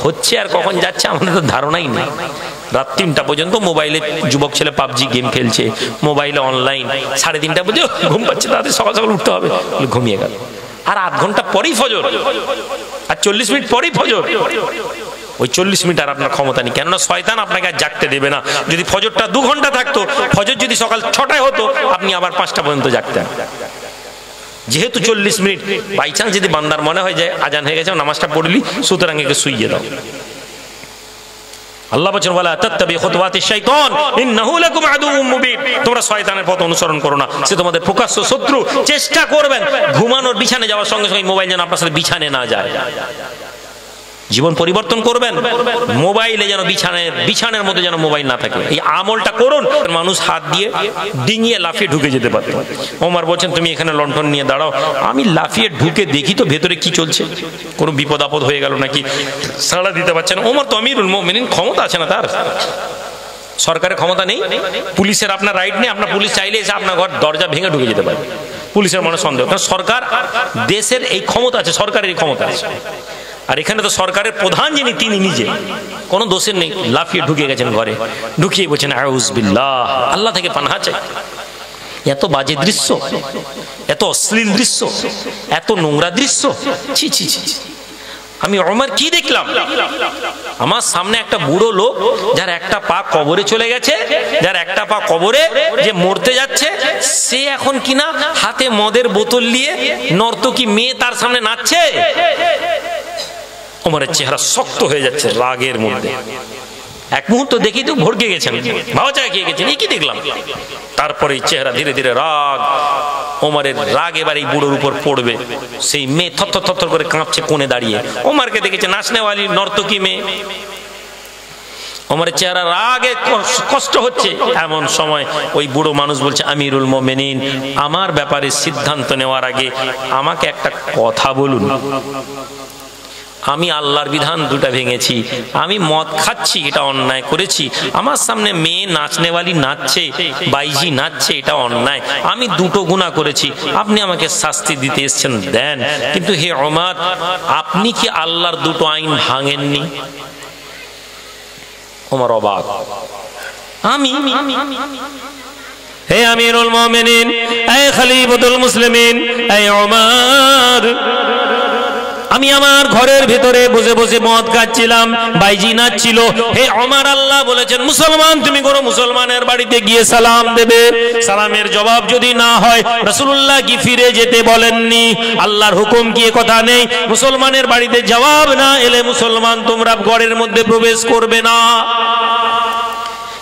হচ্ছে আর কখন যাচ্ছে আমাদের তো ধারণাই নেই। রাত 3টা পর্যন্ত মোবাইলে যুবক ছেলে পাবজি গেম খেলছে, মোবাইলে অনলাইন। 3:30 পর্যন্ত ঘুম পাচ্ছে, তাদের সকাল সকাল উঠতে হবে, ঘুমিয়ে গেল। আর আধ ঘন্টা পরেই ফজর, আর 40 মিনিট পরেই ফজর। ওই 40 মিনিট আর আপনার ক্ষমতা নেই, কেননা শয়তান আপনাকে আর জাগতে দেবে না। যদি ফজরটা 2 ঘন্টা থাকতো, ফজর যদি সকাল 6টায় হতো, আপনি আবার 5টা পর্যন্ত জাগতেন। যেহেতু 40 মিনিট, বাই চান্স যদি বান্দার মনে হয় যায় আজান হয়ে গেছে, নামাজটা পড়লি, সুতরাং একে শুইয়ে দাও। আল্লাহ বলেন, ওয়ালা তাত্তাবি খুতুওয়াতিশ শাইতান ইন্নাহু লাকুম আদুউম মুবিন। তোমরা শয়তানের পথ অনুসরণ করো না, সে তোমাদের প্রকাশ্য শত্রু। চেষ্টা করবেন ঘুমানোর বিছানে যাওয়ার সঙ্গে সঙ্গে মোবাইল যেন আপনার সাথে বিছানে না যায়। জীবন পরিবর্তন করবেন, মোবাইলে যেন বিছানের মধ্যে যেন মোবাইল না থাকে। এই আমলটা করুন। মানুষ হাত দিয়ে ডিঙিয়ে লাফিয়ে ঢুকে যেতে পারত। ওমর বলছেন, তুমি এখানে লণ্ঠন নিয়ে দাঁড়াও, আমি লাফিয়ে ঢুকে দেখি তো ভেতরে কি চলছে, কোনো বিপদ আপদ হয়ে গেল নাকি। সাড়া দিতে পারছেন। ওমর তো আমিরুল মুমিনিন, ক্ষমতা আছে না তার? সরকারের ক্ষমতা নেই, পুলিশের আপনার রাইট নেই। আপনার পুলিশ চাইলে এসে আপনার ঘর দরজা ভেঙে ঢুকে যেতে পারে, পুলিশের মনে সন্দেহ। কারণ সরকার, দেশের এই ক্ষমতা আছে, সরকারের এই ক্ষমতা আছে। আর এখানে তো সরকারের প্রধান যিনি, তিনি নিজে কোনো দোষের নেই, লাফিয়ে ঢুকে গেছেন ঘরে, ঢুকিয়ে বলছেন আউযু বিল্লাহ, আল্লাহ থেকে পানাহ চাই। এত বাজে দৃশ্য, এত অশ্লীল দৃশ্য, এত নোংরা দৃশ্য, ছি ছি ছি। আমি ওমর কি দেখলাম? আমার সামনে একটা বুড়ো লোক, যার একটা পা কবরে চলে গেছে, যার একটা পা কবরে, যে মরতে যাচ্ছে, সে এখন কিনা হাতে মদের বোতল নিয়ে নর্তকী মেয়ে তার সামনে নাচছে। ওমরের চেহারা শক্ত হয়ে যাচ্ছে রাগের মধ্যে। এক মুহূর্ত দেখি তো ভড়কে গেছেন, ভাবা চায় খেয়ে গেছেন, এই কি দেখলাম। তারপরে চেহারা ধীরে ধীরে রাগ, ওমরের রাগ এবার এই বুড়োর উপর পড়বে। সেই মেয়ে থরথর থরথর করে কাঁপছে কোণে দাঁড়িয়ে, ওমরকে দেখেছে, নাচনেওয়ালি নর্তকী মেয়ে। ওমরের চেহারা রাগে কষ্ট হচ্ছে। এমন সময় ওই বুড়ো মানুষ বলছে, আমিরুল মুমিনিন, আমার ব্যাপারে সিদ্ধান্ত নেওয়ার আগে আমাকে একটা কথা বলুন। আমি আল্লাহর বিধান 2টা ভেঙেছি, আমি মদ খাচ্ছি, এটা অন্যায় করেছি। আমার সামনে মেয়ে নাচনেওয়ালি নাচছে, বাইজি নাচছে, এটা অন্যায়। আমি 2টো গুনাহ করেছি, আপনি আমাকে শাস্তি দিতে এসেছেন, দেন। কিন্তু হে ওমর, আপনি কি আল্লাহর 2টো আইন ভাঙেননি? ওমর অবাক। আমি? হে আমিরুল মুমিনিন, হে খলিফাতুল মুসলিমিন, হে ওমর, আমি আমার ঘরের ভিতরে বসে বসে মদ খাচ্ছিলাম, বাইজি নাচছিল। হে ওমর, আল্লাহ বলেছেন, মুসলমান তুমি কোনো মুসলমানের বাড়িতে গিয়ে সালাম দেবে, সালামের জবাব যদি না হয়, রাসূলুল্লাহ কি ফিরে যেতে বলেননি? আল্লাহর হুকুম কি কথা নেই? মুসলমানের বাড়িতে জবাব না এলে মুসলমান তোমরা ঘরের মধ্যে প্রবেশ করবে না।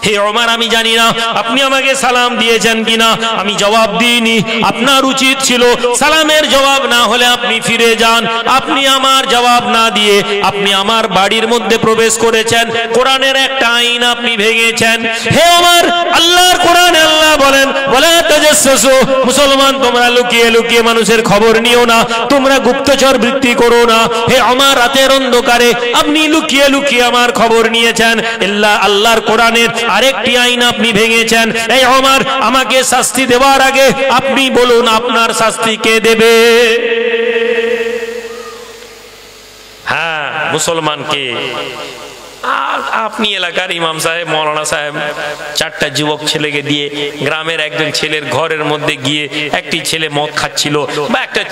হে ওমর, আমি জানি না আপনি আমাকে সালাম দিয়েছেন কিনা, আমি জবাব দিইনি। আপনার উচিত ছিল সালামের জবাব না হলে আপনি ফিরে যান। আপনি আমার জবাব না দিয়ে আপনি আমার বাড়ির মধ্যে প্রবেশ করেছেন, কোরআনের একটা আইন আপনি ভেঙেছেন। হে ওমর, আল্লাহর কোরআনে আল্লাহ বলেন, ওয়ালা তাজাসসু, মুসলমান তোমরা লুকিয়ে লুকিয়ে মানুষের খবর নিও না, তোমরা গুপ্তচর বৃত্তি করো না। হে ওমর, রাতের অন্ধকারে আপনি লুকিয়ে লুকিয়ে আমার খবর নিয়েছেন, আল্লাহর কোরআনের আরেকটি আইন আপনি ভেঙেছেন। এই ওমর, আমাকে শাস্তি দেওয়ার আগে আপনি বলুন আপনার শাস্তি কে দেবে? হ্যাঁ, মুসলমানকে আপনি এলাকার ইমাম সাহেব, মৌলানা সাহেব, 4টা যুবক ছেলেকে দিয়ে গ্রামের একজন ছেলের ঘরের মধ্যে গিয়ে একটি ছেলে মদ খাচ্ছিল বা একটা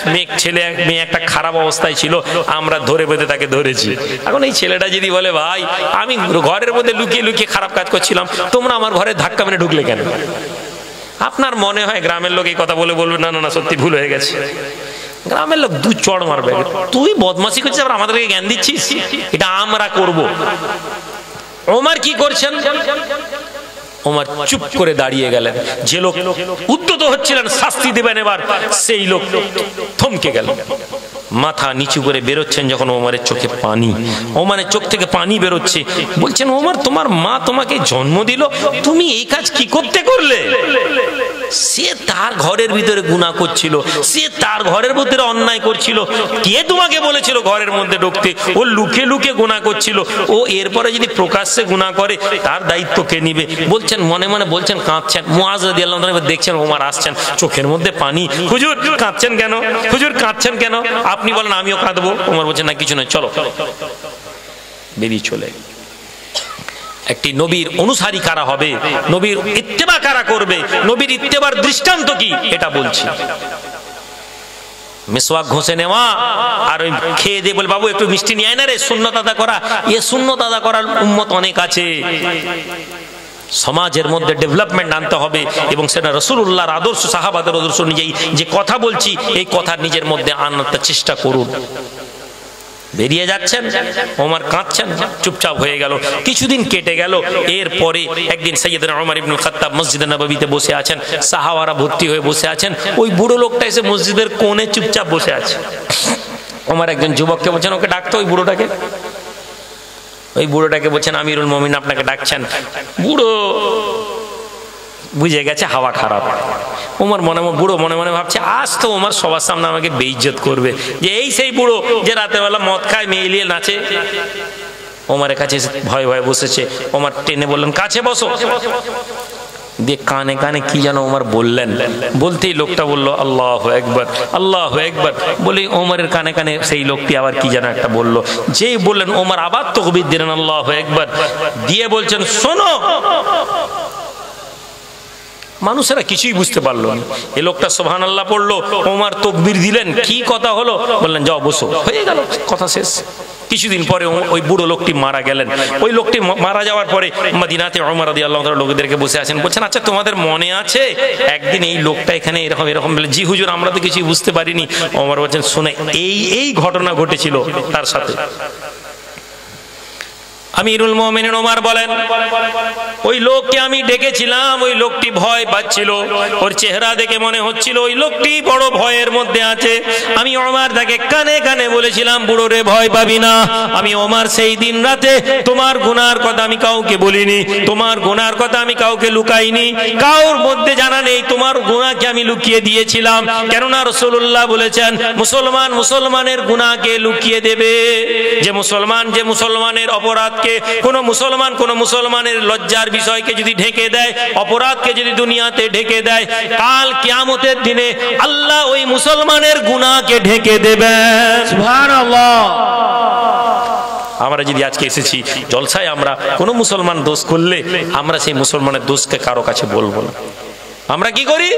মেয়ে একটা খারাপ অবস্থায় ছিল, আমরা ধরে বেঁধে তাকে ধরেছি। এখন এই ছেলেটা যদি বলে ভাই আমি ঘরের মধ্যে লুকিয়ে লুকিয়ে খারাপ কাজ করছিলাম, তোমরা আমার ঘরে ধাক্কা মেরে ঢুকলে কেন? আপনার মনে হয় গ্রামের লোক এই কথা বলে বলবে না না না সত্যি ভুল হয়ে গেছে। গ্রামের লোক 2 চড় মারবে, তুই বদমাশি করছিস আবার আমাদেরকে জ্ঞান দিচ্ছিস, এটা আমরা করব। ওমর কি করছেন? ওমর চুপ করে দাঁড়িয়ে গেলেন। যে লোক উদ্যত হচ্ছিলেন শাস্তি দেবেন এবার, সেই লোক থমকে গেল, মাথা নিচু করে বেরোচ্ছেন যখন ওমরের চোখে পানি, ওমরের চোখ থেকে পানি বেরোচ্ছে। বলছেন ওমর তোমার মা তোমাকে জন্ম দিল, তুমি এই কাজ কি করতে করলে? সে তার ঘরের ভিতরে গুনাহ করছিল, সে তার ঘরের ভিতরে অন্যায় করছিল, কে তোমাকে বলেছিল ঘরের মধ্যে ঢুকতে? ও লুকিয়ে লুকিয়ে গুনাহ করছিল, ও এরপরে যদি প্রকাশ্যে গুনাহ করে তার দায়িত্ব কে নিবে? বলছেন মনে মনে বলছেন, কাঁদছেন। মুআজ রাদিয়াল্লাহু আনহু দেখছেন ওমর আসছেন, চোখের মধ্যে পানি। হুজুর কাঁদছেন কেন? হুজুর কাঁদছেন কেন? আপনি বলেন আমিও কাঁদবো। ওমর বলছেন না কিছু নয়, চলো। বেরিয়ে চলে। একটি নবীর অনুসারী কারা হবে, নবীর ইত্তেবা কারা করবে, নবীর ইত্তেবার দৃষ্টান্ত কি, এটা বলছি। মিসওয়াক ঘষে নেওয়া আর ওই খেয়ে দিয়ে বলে বাবু একটু মিষ্টি নিয়ে আয় না রে, সুন্নত আদা করা, এ সুন্নত আদা করার উম্মত অনেক আছে। সমাজের মধ্যে ডেভেলপমেন্ট আনতে হবে এবং সেটা রাসূলুল্লাহর আদর্শ, সাহাবাদের আদর্শ অনুযায়ী যে কথা বলছি এই কথা নিজের মধ্যে আনার চেষ্টা করুন। বেরিয়ে যাচ্ছেন, ওমর কাঁদছেন, চুপচাপ হয়ে গেল। কিছুদিন কেটে গেল। এরপরে একদিন সাইয়েদনা ওমর ইবনুল খাত্তাব মসজিদে নববীতে বসে আছেন, সাহাবারা ভর্তি হয়ে বসে আছেন। ওই বুড়ো লোকটা এসে মসজিদের কোণে চুপচাপ বসে আছে। ওমর একজন যুবককে বলছেন ওকে ডাকতো, ওই বুড়োটাকে বলছেন আমিরুল মুমিনিন আপনাকে ডাকছেন। বুড়ো বুঝে গেছে হাওয়া খারাপ। বুড়ো মনে মনে ভাবছে আজ তো ওমর সবার সামনে আমাকে বেইজ্জত করবে, যে এই সেই বুড়ো যে রাতের বেলা মদ খায়, মেয়ে নিয়ে নাচে। ওমরের কাছে ভয়ে ভয়ে বসেছে। ওমর টেনে বললেন কাছে বসো। দিয়ে কানে কানে কি যেন ওমর বললেন, বলতেই লোকটা বলল আল্লাহু আকবার, আল্লাহু আকবার। বলি ওমরের কানে কানে সেই লোকটি আবার কি যেন একটা বলল। যেই বললেন ওমর আবার তাকবীর দিলেন আল্লাহু আকবার, দিয়ে বলছেন শোনো। মানুষেরা কিছুই বুঝতে পারলো না। এই লোকটা সুবহানাল্লাহ পড়লো, ওমর তাকবীর দিলেন, কি কথা হলো? বললেন যাও বসো, হয়ে গেল, কথা শেষ। কিছুদিন পরে ওই বুড়ো লোকটি মারা গেলেন। ওই লোকটি মারা যাওয়ার পরে মদিনাতে ওমর রাদিয়াল্লাহু তাআলা লোকদেরকে বসে আছেন, বলছেন আচ্ছা তোমাদের মনে আছে একদিন এই লোকটা এখানে এরকম এরকম বলে? জি হুজুর আমরা তো কিছুই বুঝতে পারিনি। ওমর বলছেন শুনে এই ঘটনা ঘটেছিল তার সাথে। আমিরুল মুমিনিন ওমর বলেন ওই লোককে আমি ডেকেছিলাম, ওই লোকটি ভয় পাচ্ছিল, ওর চেহারা দেখে মনে হচ্ছিল ওই লোকটি বড় ভয়ের মধ্যে আছে। আমি ওমর তাকে কানে কানে বলেছিলাম বুড়ো রে ভয় পাবি না। আমি ওমর সেই দিন রাতে তোমার গুনার কথা আমি কাউকে বলিনি, তোমার গুনার কথা আমি কাউকে লুকাইনি, কাউর মধ্যে জানা নেই তোমার গুনাহকে আমি লুকিয়ে দিয়েছিলাম। কেননা রাসূলুল্লাহ বলেছেন মুসলমান মুসলমানের গুনাহকে লুকিয়ে দেবে। যে মুসলমানের অপরাধ কোন মুসলমানের লজ্জার বিষয়কে যদি ঢেকে দেয়, অপরাধকে যদি দুনিয়াতে ঢেকে দেয়, কাল কিয়ামতের দিনে আল্লাহ ওই মুসলমানের গুনাহকে ঢেকে দেবেন। সুবহানাল্লাহ। আমরা যদি আজকে এসেছি জলসায়, আমরা কোন মুসলমান দোষ করলে আমরা সেই মুসলমানের দোষকে কারো কাছে বলবো না। আমরা কি করি?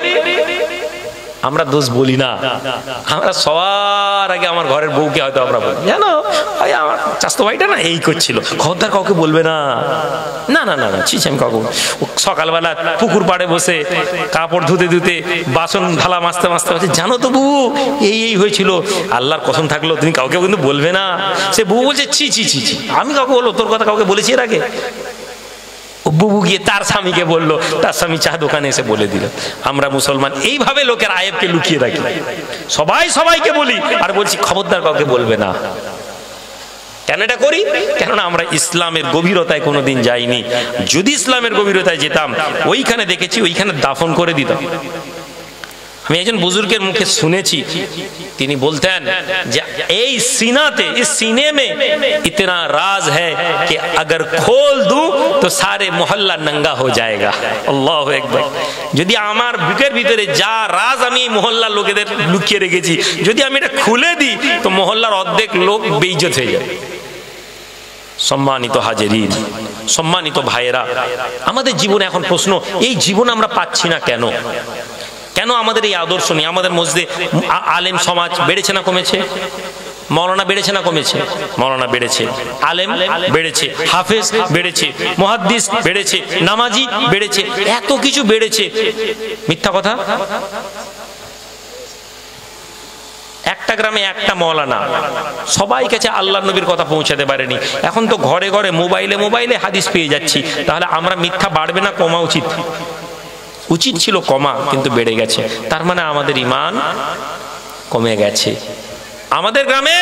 আমরা দোষ বলি না। আমরা সবার আগে আমার ঘরের বউকে হয়তো আমরা বলি, জানো ভাই আমার চাস্তো ভাইটা না এই করছিল, খবরদার কাউকে বলবে না। না না না না ছি, আমি কাউকে সকালবেলা পুকুর পাড়ে বসে কাপড় ধুতে ধুতে বাসন থালা মাজতে মাজতে বলছে জানো তো বউ এই হয়েছিল, আল্লাহর কসম থাকলো তুমি কাউকে কিন্তু বলবে না। সে বউ বলছে ছি ছি ছি ছি, আমি কাউকে বলবো? তোর কথা কাউকে বলেছি এর আগে? বুবু গিয়ে তার স্বামীকে বললো, তার স্বামী চা দোকানে এসে বলে দিল। আমরা মুসলমান এইভাবে লোকের আয়েবকে লুকিয়ে রাখি, সবাইকে বলি আর বলছি খবরদার কাউকে বলবে না। কেন এটা করি? কেননা আমরা ইসলামের গভীরতায় কোনোদিন যাইনি। যদি ইসলামের গভীরতায় যেতাম, ওইখানে দেখেছি ওইখানে দাফন করে দিতাম। আমি একজন বুজুর্গের মুখে শুনেছি, তিনি বলতেন যে এই সিনাতে, ইস সিনে মে ইতনা রাজ है कि अगर खोल दूं तो सारे मोहल्ला नंगा हो जाएगा। আল্লাহু আকবার। যদি আমার বুকের ভিতরে যা রাজ আমি মহল্লার লোকেদের লুকিয়ে রেখেছি, যদি আমি এটা খুলে দিই তো মহল্লার অর্ধেক লোক বেইজ্জত হয়ে যাবে। সম্মানিত হাজিরিন, সম্মানিত ভাইয়েরা, আমাদের জীবনে এখন প্রশ্ন, এই জীবন আমরা পাচ্ছি না কেন? কেন আমাদের এই আদর্শ নেই? আমাদের মসজিদে আলেম সমাজ বেড়েছে না কমেছে? মৌলানা বেড়েছে না কমেছে? মৌলানা বেড়েছে, আলেম বেড়েছে, হাফেজ বেড়েছে, মুহাদ্দিস বেড়েছে, নামাজি বেড়েছে, এত কিছু বেড়েছে। মিথ্যা কথা? একটা গ্রামে একটা মৌলানা সবাই কাছে আল্লাহর নবীর কথা পৌঁছাতে পারেনি। এখন তো ঘরে ঘরে মোবাইলে মোবাইলে হাদিস পেয়ে যাচ্ছি। তাহলে আমরা মিথ্যা বাড়বে না কমা উচিত? উচিত ছিল কমা, কিন্তু বেড়ে গেছে। তার মানে আমাদের ঈমান কমে গেছে। আমাদের গ্রামে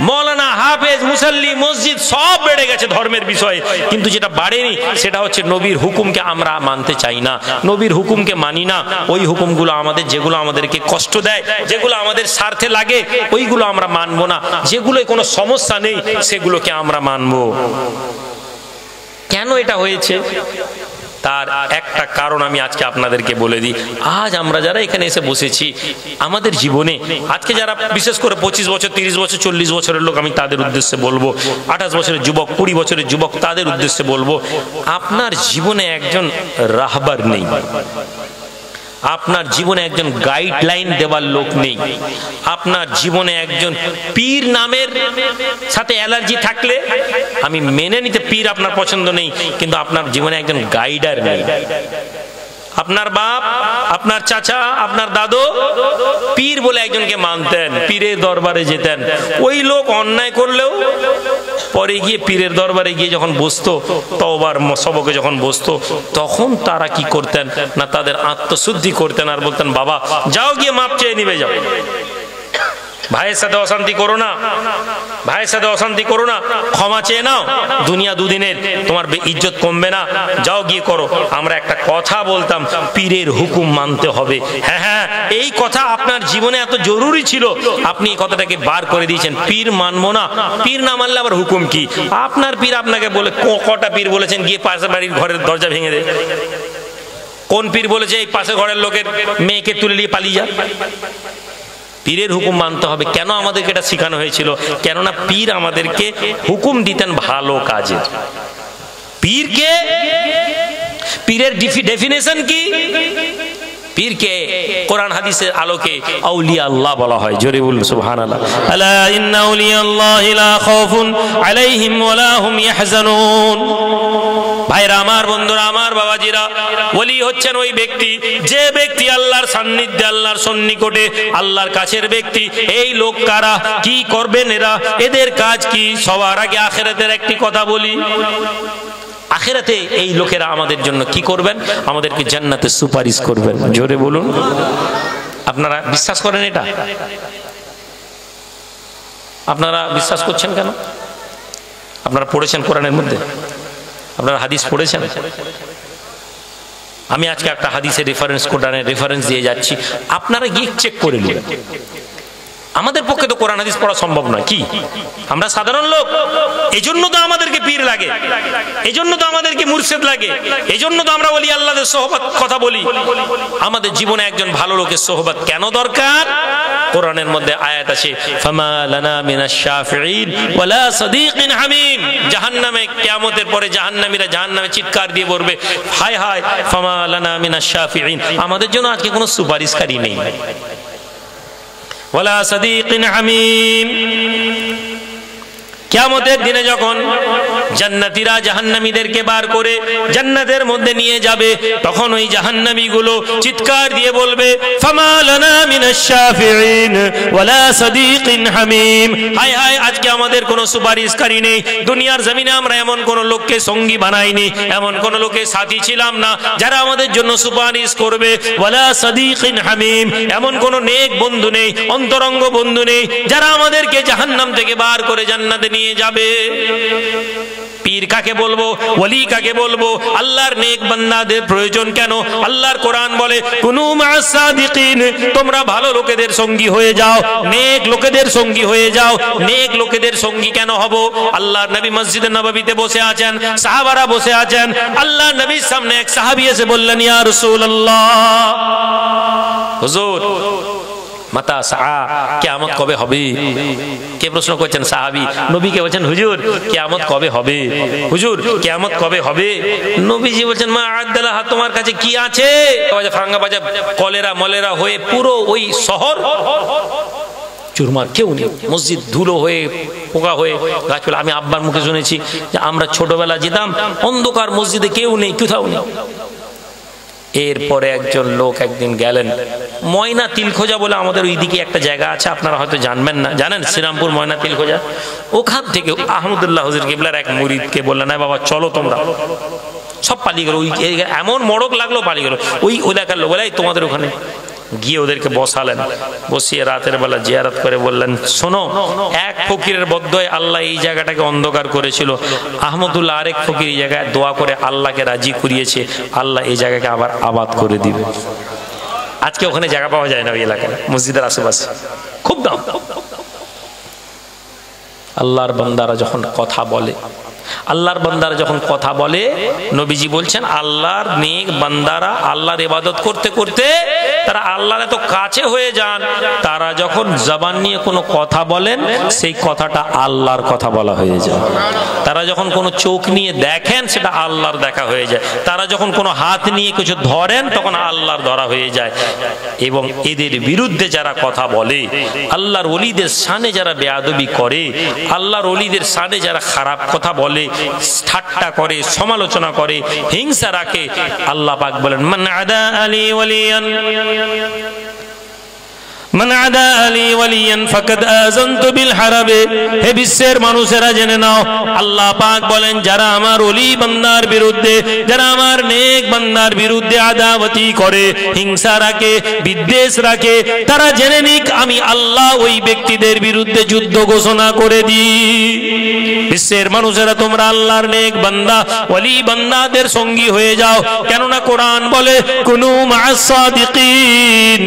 মৌলানা, হাফেজ, মুসাল্লি, মসজিদ সব বেড়ে গেছে ধর্মের বিষয়ে, কিন্তু যেটা বাড়েনি সেটা হচ্ছে নবীর হুকুমকে আমরা মানতে চাই না, নবীর হুকুমকে মানি না। ওই হুকুমগুলো আমাদের, যেগুলো আমাদেরকে কষ্ট দেয়, যেগুলো আমাদের স্বার্থে লাগে, ওইগুলো আমরা মানবো না। যেগুলোয় কোনো সমস্যা নেই সেগুলোকে আমরা মানবো। কেন এটা হয়েছে? তার একটা কারণ আমি আজকে আপনাদেরকে বলে দিই। আজ আমরা যারা এখানে এসে বসেছি, আমাদের জীবনে আজকে যারা বিশেষ করে 25 বছর, 30 বছর, 40 বছরের লোক, আমি তাদের উদ্দেশ্যে বলবো, 28 বছরের যুবক, 20 বছরের যুবক, তাদের উদ্দেশ্যে বলবো, আপনার জীবনে একজন রাহবার নেই, আপনার জীবনে একজন গাইডলাইন দেওয়ার লোক নেই, আপনার জীবনে একজন পীর নামের সাথে অ্যালার্জি থাকলে আমি মেনে নিতে, পীর আপনার পছন্দ নেই, কিন্তু আপনার জীবনে একজন গাইডার নেই। আপনার বাপ, আপনার চাচা, আপনার দাদু পীর বলে একজনকে মানতেন, পীরের দরবারে যেতেন। ওই লোক অন্যায় করলেও পরে গিয়ে পীরের দরবারে গিয়ে যখন বসতো, তওবার সবকে যখন বসতো, তখন তারা কি করতেন না, তাদের আত্মশুদ্ধি করতেন আর বলতেন, বাবা যাও গিয়ে মাপ চেয়ে নিবে যাও, ভাইয়ের সাথে অশান্তি করো না, ভাইয়ের সাথে অশান্তি করো না, ক্ষমা চেয়ে নাও, দুনিয়া দুদিনের, তোমার ইজ্জত কমবে না, যাও গিয়ে করো। আমরা একটা কথা বলতাম, পীরের হুকুম মানতে হবে। হ্যাঁ হ্যাঁ, এই কথা আপনার জীবনে এত জরুরি ছিল, আপনি এই কথাটাকে বার করে দিয়েছেন, পীর মানবো না। পীর না মানলে আবার হুকুম কি? আপনার পীর আপনাকে বলে, কটা পীর বলেছেন গিয়ে পাশের বাড়ির ঘরের দরজা ভেঙে দে? কোন পীর বলেছে এই পাশের ঘরের লোকের মেয়েকে তুলে নিয়ে পালিয়ে যা? পীরের হুকুম মানতে হবে। কেন আমাদেরকে এটা শেখানো হয়েছিল? কেননা পীর আমাদেরকে হুকুম দিতেন ভালো কাজের। পীরকে, পীরের ডেফিনেশন কি? পীরকে কোরআন হাদিসের আলোকে আউলিয়া আল্লাহ বলা হয়। জোরে বলুন সুবহানাল্লাহ। আলা ইন্না আউলিয়া আল্লাহি লা খাউফুন আলাইহিম ওয়া লা হুম ইয়াহজানুন। ভাইরা আমার, বন্ধুরা আমার, বাবাজিরা, ওলি হচ্ছেন ওই ব্যক্তি, যে ব্যক্তি আল্লাহর সান্নিধ্যে, আল্লাহর সন্নিকটে, আল্লাহর কাছের ব্যক্তি। এই লোক কারা, কি করবেন এরা, এদের কাজ কি? সবার আগে আখিরাতের একটি কথা বলি। আখিরাতে এই লোকেরা আমাদের জন্য কি করবেন? আমাদেরকে জান্নাতে সুপারিশ করবেন। জোরে বলুন। আপনারা বিশ্বাস করেন এটা? আপনারা বিশ্বাস করছেন কেন? আপনারা পড়েছেন কোরআনের মধ্যে, আপনারা হাদিস পড়েছেন। আমি আজকে একটা হাদিসের রেফারেন্স, কোরআনের রেফারেন্স দিয়ে যাচ্ছি, আপনারা গিয়ে চেক করে নেবেন। আমাদের পক্ষে তো কোরআন হাদিস পড়া সম্ভব নয়। কি আমরা সাধারণ লোক? এজন্য তো আমাদেরকে পীর লাগে, এজন্য তো আমাদেরকে মুর্শিদ লাগে, এজন্য তো আমরা ওলি আল্লাহদের সোহবত কথা বলি। আমাদের জীবনে একজন ভালো লোকের সোহবত কেন দরকার? কোরআনের মধ্যে আয়াত আছে, ফামা লানা মিনাশ শাফিঈন ওয়ালা সাদীকিন হামিম। জাহান্নামে, কিয়ামতের পরে জাহান্নামীরা জাহান্নামে চিৎকার দিয়ে বলবে, হায় হায়, ফামা লানা মিনাশ শাফিঈন, আমাদের জন্য আজকে কোনো সুপারিশকারী নেই, ওয়ালা সাদীকিন হামিম। কিয়ামতের দিনে যখন জান্নাতীরা জাহান্নামীদেরকে বার করে জান্নাতের মধ্যে নিয়ে যাবে, তখন ওই জাহান্নামীগুলো চিৎকার দিয়ে বলবে, ফামা লানা মিনাশ শাফিঈন ওয়ালা সাদীকিন হামিম। হায় হায়, আজকে আমাদের কোনো সুপারিশকারী নেই। দুনিয়ার জমিনে আমরা এমন কোন লোককে সঙ্গী বানাইনি, এমন কোন লোকের সাথী ছিলাম না যারা আমাদের জন্য সুপারিশ করবে। ওয়ালা সাদীকিন হামিম, এমন কোন নেক বন্ধু নেই, অন্তরঙ্গ বন্ধু নেই যারা আমাদেরকে জাহান্নাম থেকে বার করে জান্নাতে নিয়ে যাবে। পীর কাকে বলবো, ওলি কাকে বলবো, আল্লাহর নেক বান্দাদের প্রয়োজন কেন? আল্লাহর কোরআন বলে, কুনু মা'আস সাদিকিন, তোমরা ভালো লোকেদের সঙ্গী হয়ে যাও, নেক লোকেদের সঙ্গী হয়ে যাও। নেক লোকেদের সঙ্গী কেন হব? আল্লাহর নবী মসজিদে নববীতে বসে আছেন, সাহাবারা বসে আছেন। আল্লাহর নবীর সামনে এক সাহাবী এসে বললেন, ইয়া রাসূলুল্লাহ, হুজুর মাতা সাআ, কিয়ামত কবে হবে? কে প্রশ্ন করছেন? সাহাবী নবীকে বলছেন, হুজুর কিয়ামত কবে হবে? হুজুর কিয়ামত কবে হবে? নবীজি বলছেন, মা আদালাহা, তোমার কাছে কি আছে? ফাঙ্গা বাজা কলেরা মলেরা হয়ে পুরো ওই শহর চুরমার, কেউ নেই, মসজিদ ধুলো হয়ে পোকা হয়ে গাছপালা। আমি আব্বার মুখে শুনেছি যে আমরা ছোটবেলা যেতাম, অন্ধকার মসজিদে কেউ নেই, কোথাও নেই। এরপরে একজন লোক একদিন গেলেন ময়না তিলখোজা বলে, আমাদের ওইদিকে একটা জায়গা আছে, আপনারা হয়তো জানবেন না, জানেন শ্রীরামপুর ময়না তিলখোজা? ওখান থেকে আহমদুল্লাহ হুজুর কিবলার এক মুরিদকে বললেন, না বাবা চলো তোমরা। সব পালিয়ে গেল, ওই এমন মড়ক লাগলো পালিয়ে গেল। ওই এলাকার লোক বলে তোমাদের ওখানে গিয়ে ওদেরকে বসালেন, বসিয়ে রাতের বেলা জিয়ারত করে বললেন, শোনো, এক ফকিরের বদদোয়ায় আল্লাহ এই জায়গাটাকে অন্ধকার করেছিল, আহমদুল্লাহ আরেক ফকির এই জায়গায় দোয়া করে আল্লাহকে রাজি করিয়েছে, আল্লাহ এই জায়গাকে আবার আবাদ করে দিবে। আজকে ওখানে জায়গা পাওয়া যায় না, ওই এলাকায় মসজিদের আশেপাশে খুব দাম। আল্লাহর বান্দারা যখন কথা বলে, আল্লাহর বান্দারা যখন কথা বলে, নবীজি বলছেন আল্লাহর নেক বান্দারা আল্লাহর ইবাদত করতে করতে তারা আল্লাহর এত কাছে হয়ে যান, তারা যখন জবান নিয়ে কোনো কথা বলেন সেই কথাটা আল্লাহর কথা বলা হয়ে যায়। তারা যখন কোনো চোখ নিয়ে দেখেন সেটা আল্লাহর দেখা হয়ে যায়। তারা যখন কোনো হাত নিয়ে কিছু ধরেন তখন আল্লাহর ধরা হয়ে যায়। এবং এদের বিরুদ্ধে যারা কথা বলে, আল্লাহর ওলিদের শানে যারা বেয়াদবি করে, আল্লাহর ওলিদের শানে যারা খারাপ কথা বলে, ঠাট্টা করে, সমালোচনা করে, হিংসা রাখে, আল্লাহ পাক বলেন, মান আদা আলী ওয়ালিয়ান মান আদা আলী ওয়ালিয়ান ফাকাদ আযানতু বিল হারব। হে বিশ্বের মানুষেরা জেনে নাও, আল্লাহ পাক বলেন, যারা আমার ওলি বান্দার বিরুদ্ধে, যারা আমার নেক বান্দার বিরুদ্ধে আদাওয়াতি করে, হিংসা রাখে, বিদ্বেষ রাখে, তারা জেনে নিক আমি আল্লাহ ওই ব্যক্তিদের বিরুদ্ধে যুদ্ধ ঘোষণা করে দিই। বিশ্বের মানুষেরা তোমরা আল্লাহর নেক বান্দা ওলি বান্দাদের সঙ্গী হয়ে যাও, কেননা কোরআন বলে কুনু মা'আস সাদিকিন,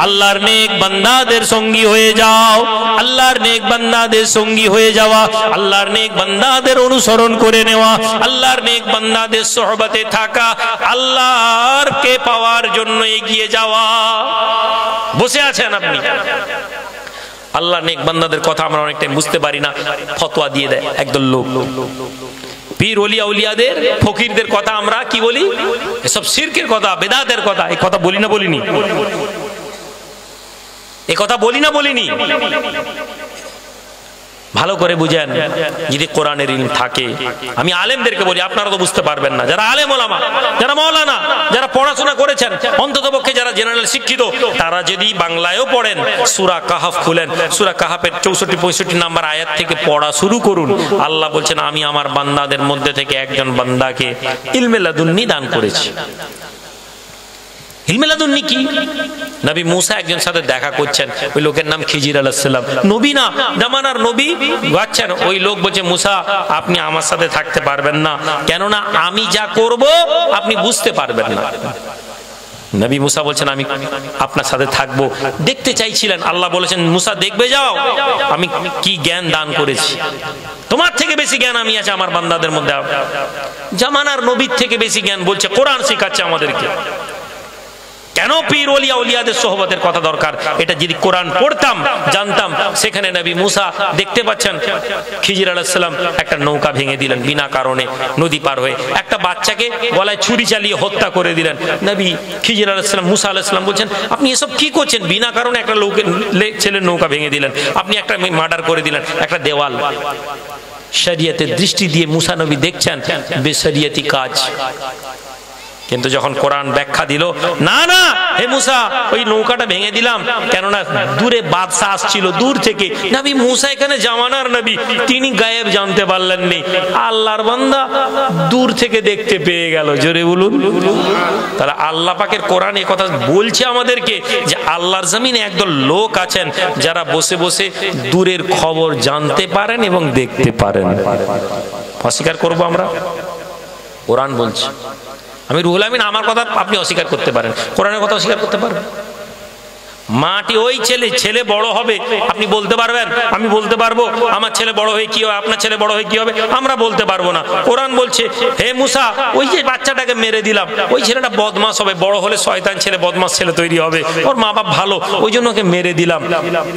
আল্লাহর নেক বান্দাদের সঙ্গী হয়ে যাও। আল্লাহর নেক বান্দাদের সঙ্গী হয়ে যাওয়া, আল্লাহর নেক বান্দাদের অনুসরণ করে নেওয়া, আল্লাহর নেক বান্দাদের সোহবতে থাকা, আল্লাহর কে পাওয়ার জন্য এগিয়ে যাওয়া। বসে আছেন আপনি, আল্লাহর নেক বান্দাদের কথা আমরা অনেকটাই বুঝতে পারি না, ফতোয়া দিয়ে দেয় একদল লোক। পীর ওলিয়া উলিয়াদের ফকিরদের কথা আমরা কি বলি? এসব শিরকের কথা, বেদাতের কথা। এই কথা বলি না বলিনি? এই কথা বলি না বলিনি? ভালো করে বুঝেন, যদি কোরআনের ইলম থাকে। আমি আলেমদেরকে বলি, আপনারা তো বুঝতে পারবেন না, যারা আলেম ওলামা, যারা মাওলানা, যারা পড়াশোনা করেছেন, অন্ততপক্ষে যারা জেনারেল শিক্ষিত, তারা যদি বাংলায়ও পড়েন, সূরা কাহাফ খুলেন, সূরা কাহাফের 64-65 নাম্বার আয়াত থেকে পড়া শুরু করুন। আল্লাহ বলছেন, আমি আমার বান্দাদের মধ্যে থেকে একজন বান্দাকে ইলমে লাদুন্নি দান করেছি। ইলমে লাদুন্নি কি? নবী মুসা একজন সাথে দেখা করছেন, ওই লোকের নাম খিজির আলাইহিস সালাম, নবী না, জামানার নবী যাচ্ছেন। ওই লোক বলছে, মুসা আপনি আমার সাথে থাকতে পারবেন না, কেননা আমি যা করব আপনি বুঝতে পারবেন না। নবী মুসা বলছেন, আমি আপনার সাথে থাকবো। দেখতে চাইছিলেন, আল্লাহ বলেছেন, মুসা দেখবে যাও আমি কি জ্ঞান দান করেছি। তোমার থেকে বেশি জ্ঞান আমি আছে আমার বান্দাদের মধ্যে। জামানার নবীর থেকে বেশি জ্ঞান, বলছে কোরআন শেখাচ্ছে আমাদেরকে। কেন পীর ওলিয়া উলিয়াদের সোহবতের কথা দরকার? এটা যদি কোরআন পড়তাম, জানতাম। সেখানে নবী মুসা দেখতে পাচ্ছেন, খিজির আলাইহিস সালাম একটা নৌকা ভেঙে দিলেন বিনা কারণে, নদী পার হয়ে একটা বাচ্চাকে গলায় ছুরি চালিয়ে হত্যা করে দিলেন। নবী খিজির আলাইহিস সালাম, মুসা আলাইহিস সালাম বলছেন, আপনি এসব কি করছেন? বিনা কারণে একটা লোকের ছেলের নৌকা ভেঙে দিলেন, আপনি একটা মার্ডার করে দিলেন, একটা দেওয়াল। শরিয়তের দৃষ্টি দিয়ে মুসা নবী দেখছেন বেশরিয়তি কাজ। কিন্তু যখন কোরআন ব্যাখ্যা দিল, না না হে মুসা, ওই নৌকাটা ভেঙে দিলাম কেননা দূরে বাদশা আসছিল দূর থেকে। নবী মুসা এখানে জামানার নবী, তিনি গায়েব জানতে পারলেন নি, আল্লাহর বান্দা দূর থেকে দেখতে পেয়ে গেল। জোরে বলুন। তাহলে আল্লাহ পাকের কোরআন এই কথা বলছে আমাদেরকে যে আল্লাহর জমিনে একদল লোক আছেন যারা বসে বসে দূরের খবর জানতে পারেন এবং দেখতে পারেন। অস্বীকার করবো আমরা? কোরআন বলছে। আমি রুহুল আমিন আমার কথা আপনি অস্বীকার করতে পারেন, কোরআনের কথা অস্বীকার করতে পারবেন? মাটি ওই ছেলে বড় হবে, আপনি বলতে পারবেন? আমি বলতে পারবো আমার ছেলে বড় হয়ে কি হবে, আপনার ছেলে বড় হয়ে কি হবে? আমরা বলতে পারবো না। কোরআন বলছে, হে মুসা, ওই যে বাচ্চাটাকে মেরে দিলাম, ওই ছেলেটা বদমাস হবে, বড় হলে শয়তান ছেলে, বদমাস ছেলে তৈরি হবে, ওর মা বাপ ভালো, ওই জন্য ওকে মেরে দিলাম।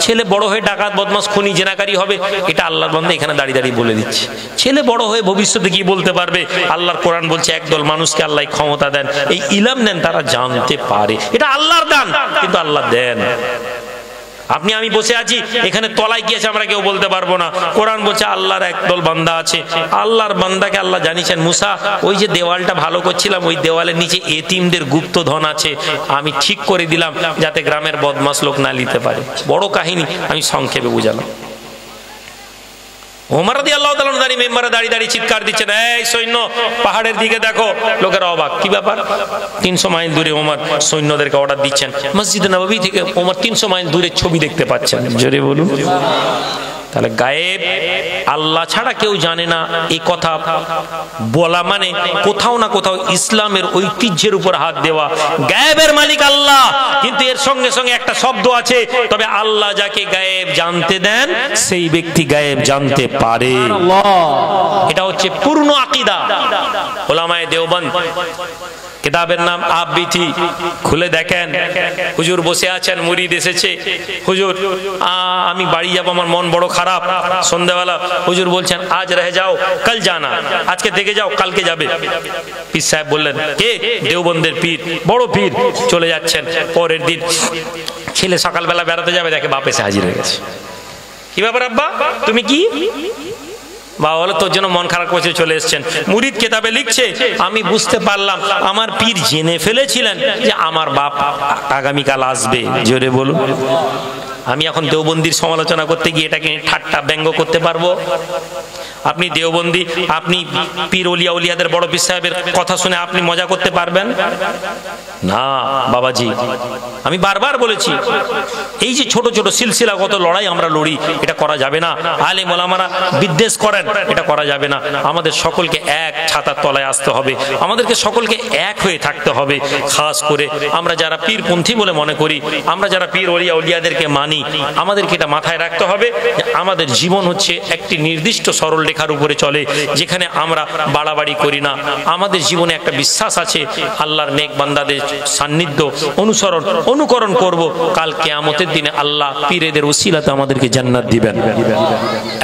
ছেলে বড় হয়ে ডাকাত, বদমাস, খুনি, জেনাকারী হবে, এটা আল্লাহর বান্দা এখানে দাঁড়িয়ে দাঁড়িয়ে বলে দিচ্ছে। ছেলে বড় হয়ে ভবিষ্যতে কি বলতে পারবে? আল্লাহর কোরআন বলছে একদল মানুষকে আল্লাহ ক্ষমতা দেন, এই ইলম দেন, তারা জানতে পারে। এটা আল্লাহর দান, কিন্তু আল্লাহ দেন। আপনি আমি বসে আছি, এখানে তলায় কি আছে আমরা কেউ বলতে পারবো না। কোরআন বলছে আল্লাহর একদল বান্দা আছে, আল্লাহর বান্দাকে আল্লাহ জানিয়েছেন, মুসা ওই যে দেওয়ালটা ভালো করছিলাম, ওই দেওয়ালের নিচে এতিমদের গুপ্ত ধন আছে, আমি ঠিক করে দিলাম যাতে গ্রামের বদমাস লোক না নিতে পারে। বড় কাহিনী, আমি সংক্ষেপে বুঝালাম। ওমর রাদিয়াল্লাহু তাআলা দাঁড়িয়ে মেম্বারে দাঁড়িয়ে চিৎকার দিচ্ছেন, এই সৈন্য পাহাড়ের দিকে দেখো। লোকেরা অবাক, কি ব্যাপার? 300 মাইল দূরে ওমর সৈন্যদেরকে অর্ডার দিচ্ছেন। মসজিদে নববী থেকে ওমর 300 মাইল দূরে ছবি দেখতে পাচ্ছেন। জোরে বলুন। তাহলে গায়েব আল্লাহ ছাড়া কেউ জানে না, এই কথা বলা মানে কোথাও না কোথাও ইসলামের ঐতিহ্যের উপর হাত দেওয়া। গায়েবের মালিক আল্লাহ, কিন্তু এর সঙ্গে সঙ্গে একটা শব্দ আছে, তবে আল্লাহ যাকে গায়েব জানতে দেন সেই ব্যক্তি গায়েব জানতে পারে। এটা হচ্ছে পূর্ণ আকীদা। উলামায়ে দেওবন্দ কিতাবের নাম আপ বিথি, খুলে দেখেন, হুজুর বসে আছেন, মুরিদ এসেছে, হুজুর আমি বাড়ি যাব, আমার মন বড় খারাপ। সন্ধ্যাবেলা হুজুর বলছেন আজ রহে যাও কাল জানা, আজকে থেকে যাও কালকে যাবে। পীর সাহেব বললেন, কে? দেওবন্দের পীর, বড় পীর। চলে যাচ্ছেন। পরের দিন ছেলে সকালবেলা বেড়াতে যাবে, দেখে বাপ এসে হাজির হয়ে গেছে। কি ব্যাপার আব্বা, তুমি কি? বাবা বলে, তোর জন্য মন খারাপ করছে, চলে এসছেন। মুরিদ কেতাবে লিখছে, আমি বুঝতে পারলাম আমার পীর জেনে ফেলেছিলেন যে আমার বাপ আগামীকাল আসবে। জোরে বলুন। আমি এখন দেওবন্দির সমালোচনা করতে গিয়ে এটাকে ঠাট্টা ব্যঙ্গ করতে পারবো? আপনি দেওবন্দি, আপনি পীর ওলিয়া উলিয়াদের বড় পীর সাহেবের কথা শুনে আপনি মজা করতে পারবেন না বাবাজি। আমি বারবার বলেছি, এই যে ছোট ছোট সিলসিলাগত লড়াই আমরা লড়ি, এটা করা যাবে না। আলেম ওলামারা বিদ্বেষ করেন, এটা করা যাবে না। আমাদের সকলকে এক ছাতার তলায় আসতে হবে, আমাদেরকে সকলকে এক হয়ে থাকতে হবে। খাস করে আমরা যারা পীরপন্থী বলে মনে করি, আমরা যারা পীর ওলিয়া উলিয়াদেরকে মানি, আমাদেরকে এটা মাথায় রাখতে হবে যে আমাদের জীবন হচ্ছে একটি নির্দিষ্ট সরল রেখার উপরে চলে, যেখানে আমরা বাড়াবাড়ি করি না। আমাদের জীবনে একটা বিশ্বাস আছে, আল্লাহর নেক বান্দাদের সান্নিধ্য অনুকরণ করব। কাল কিয়ামতের দিনে আল্লাহ পীরেদের ওসিলাতে আমাদেরকে জান্নাত দিবেন।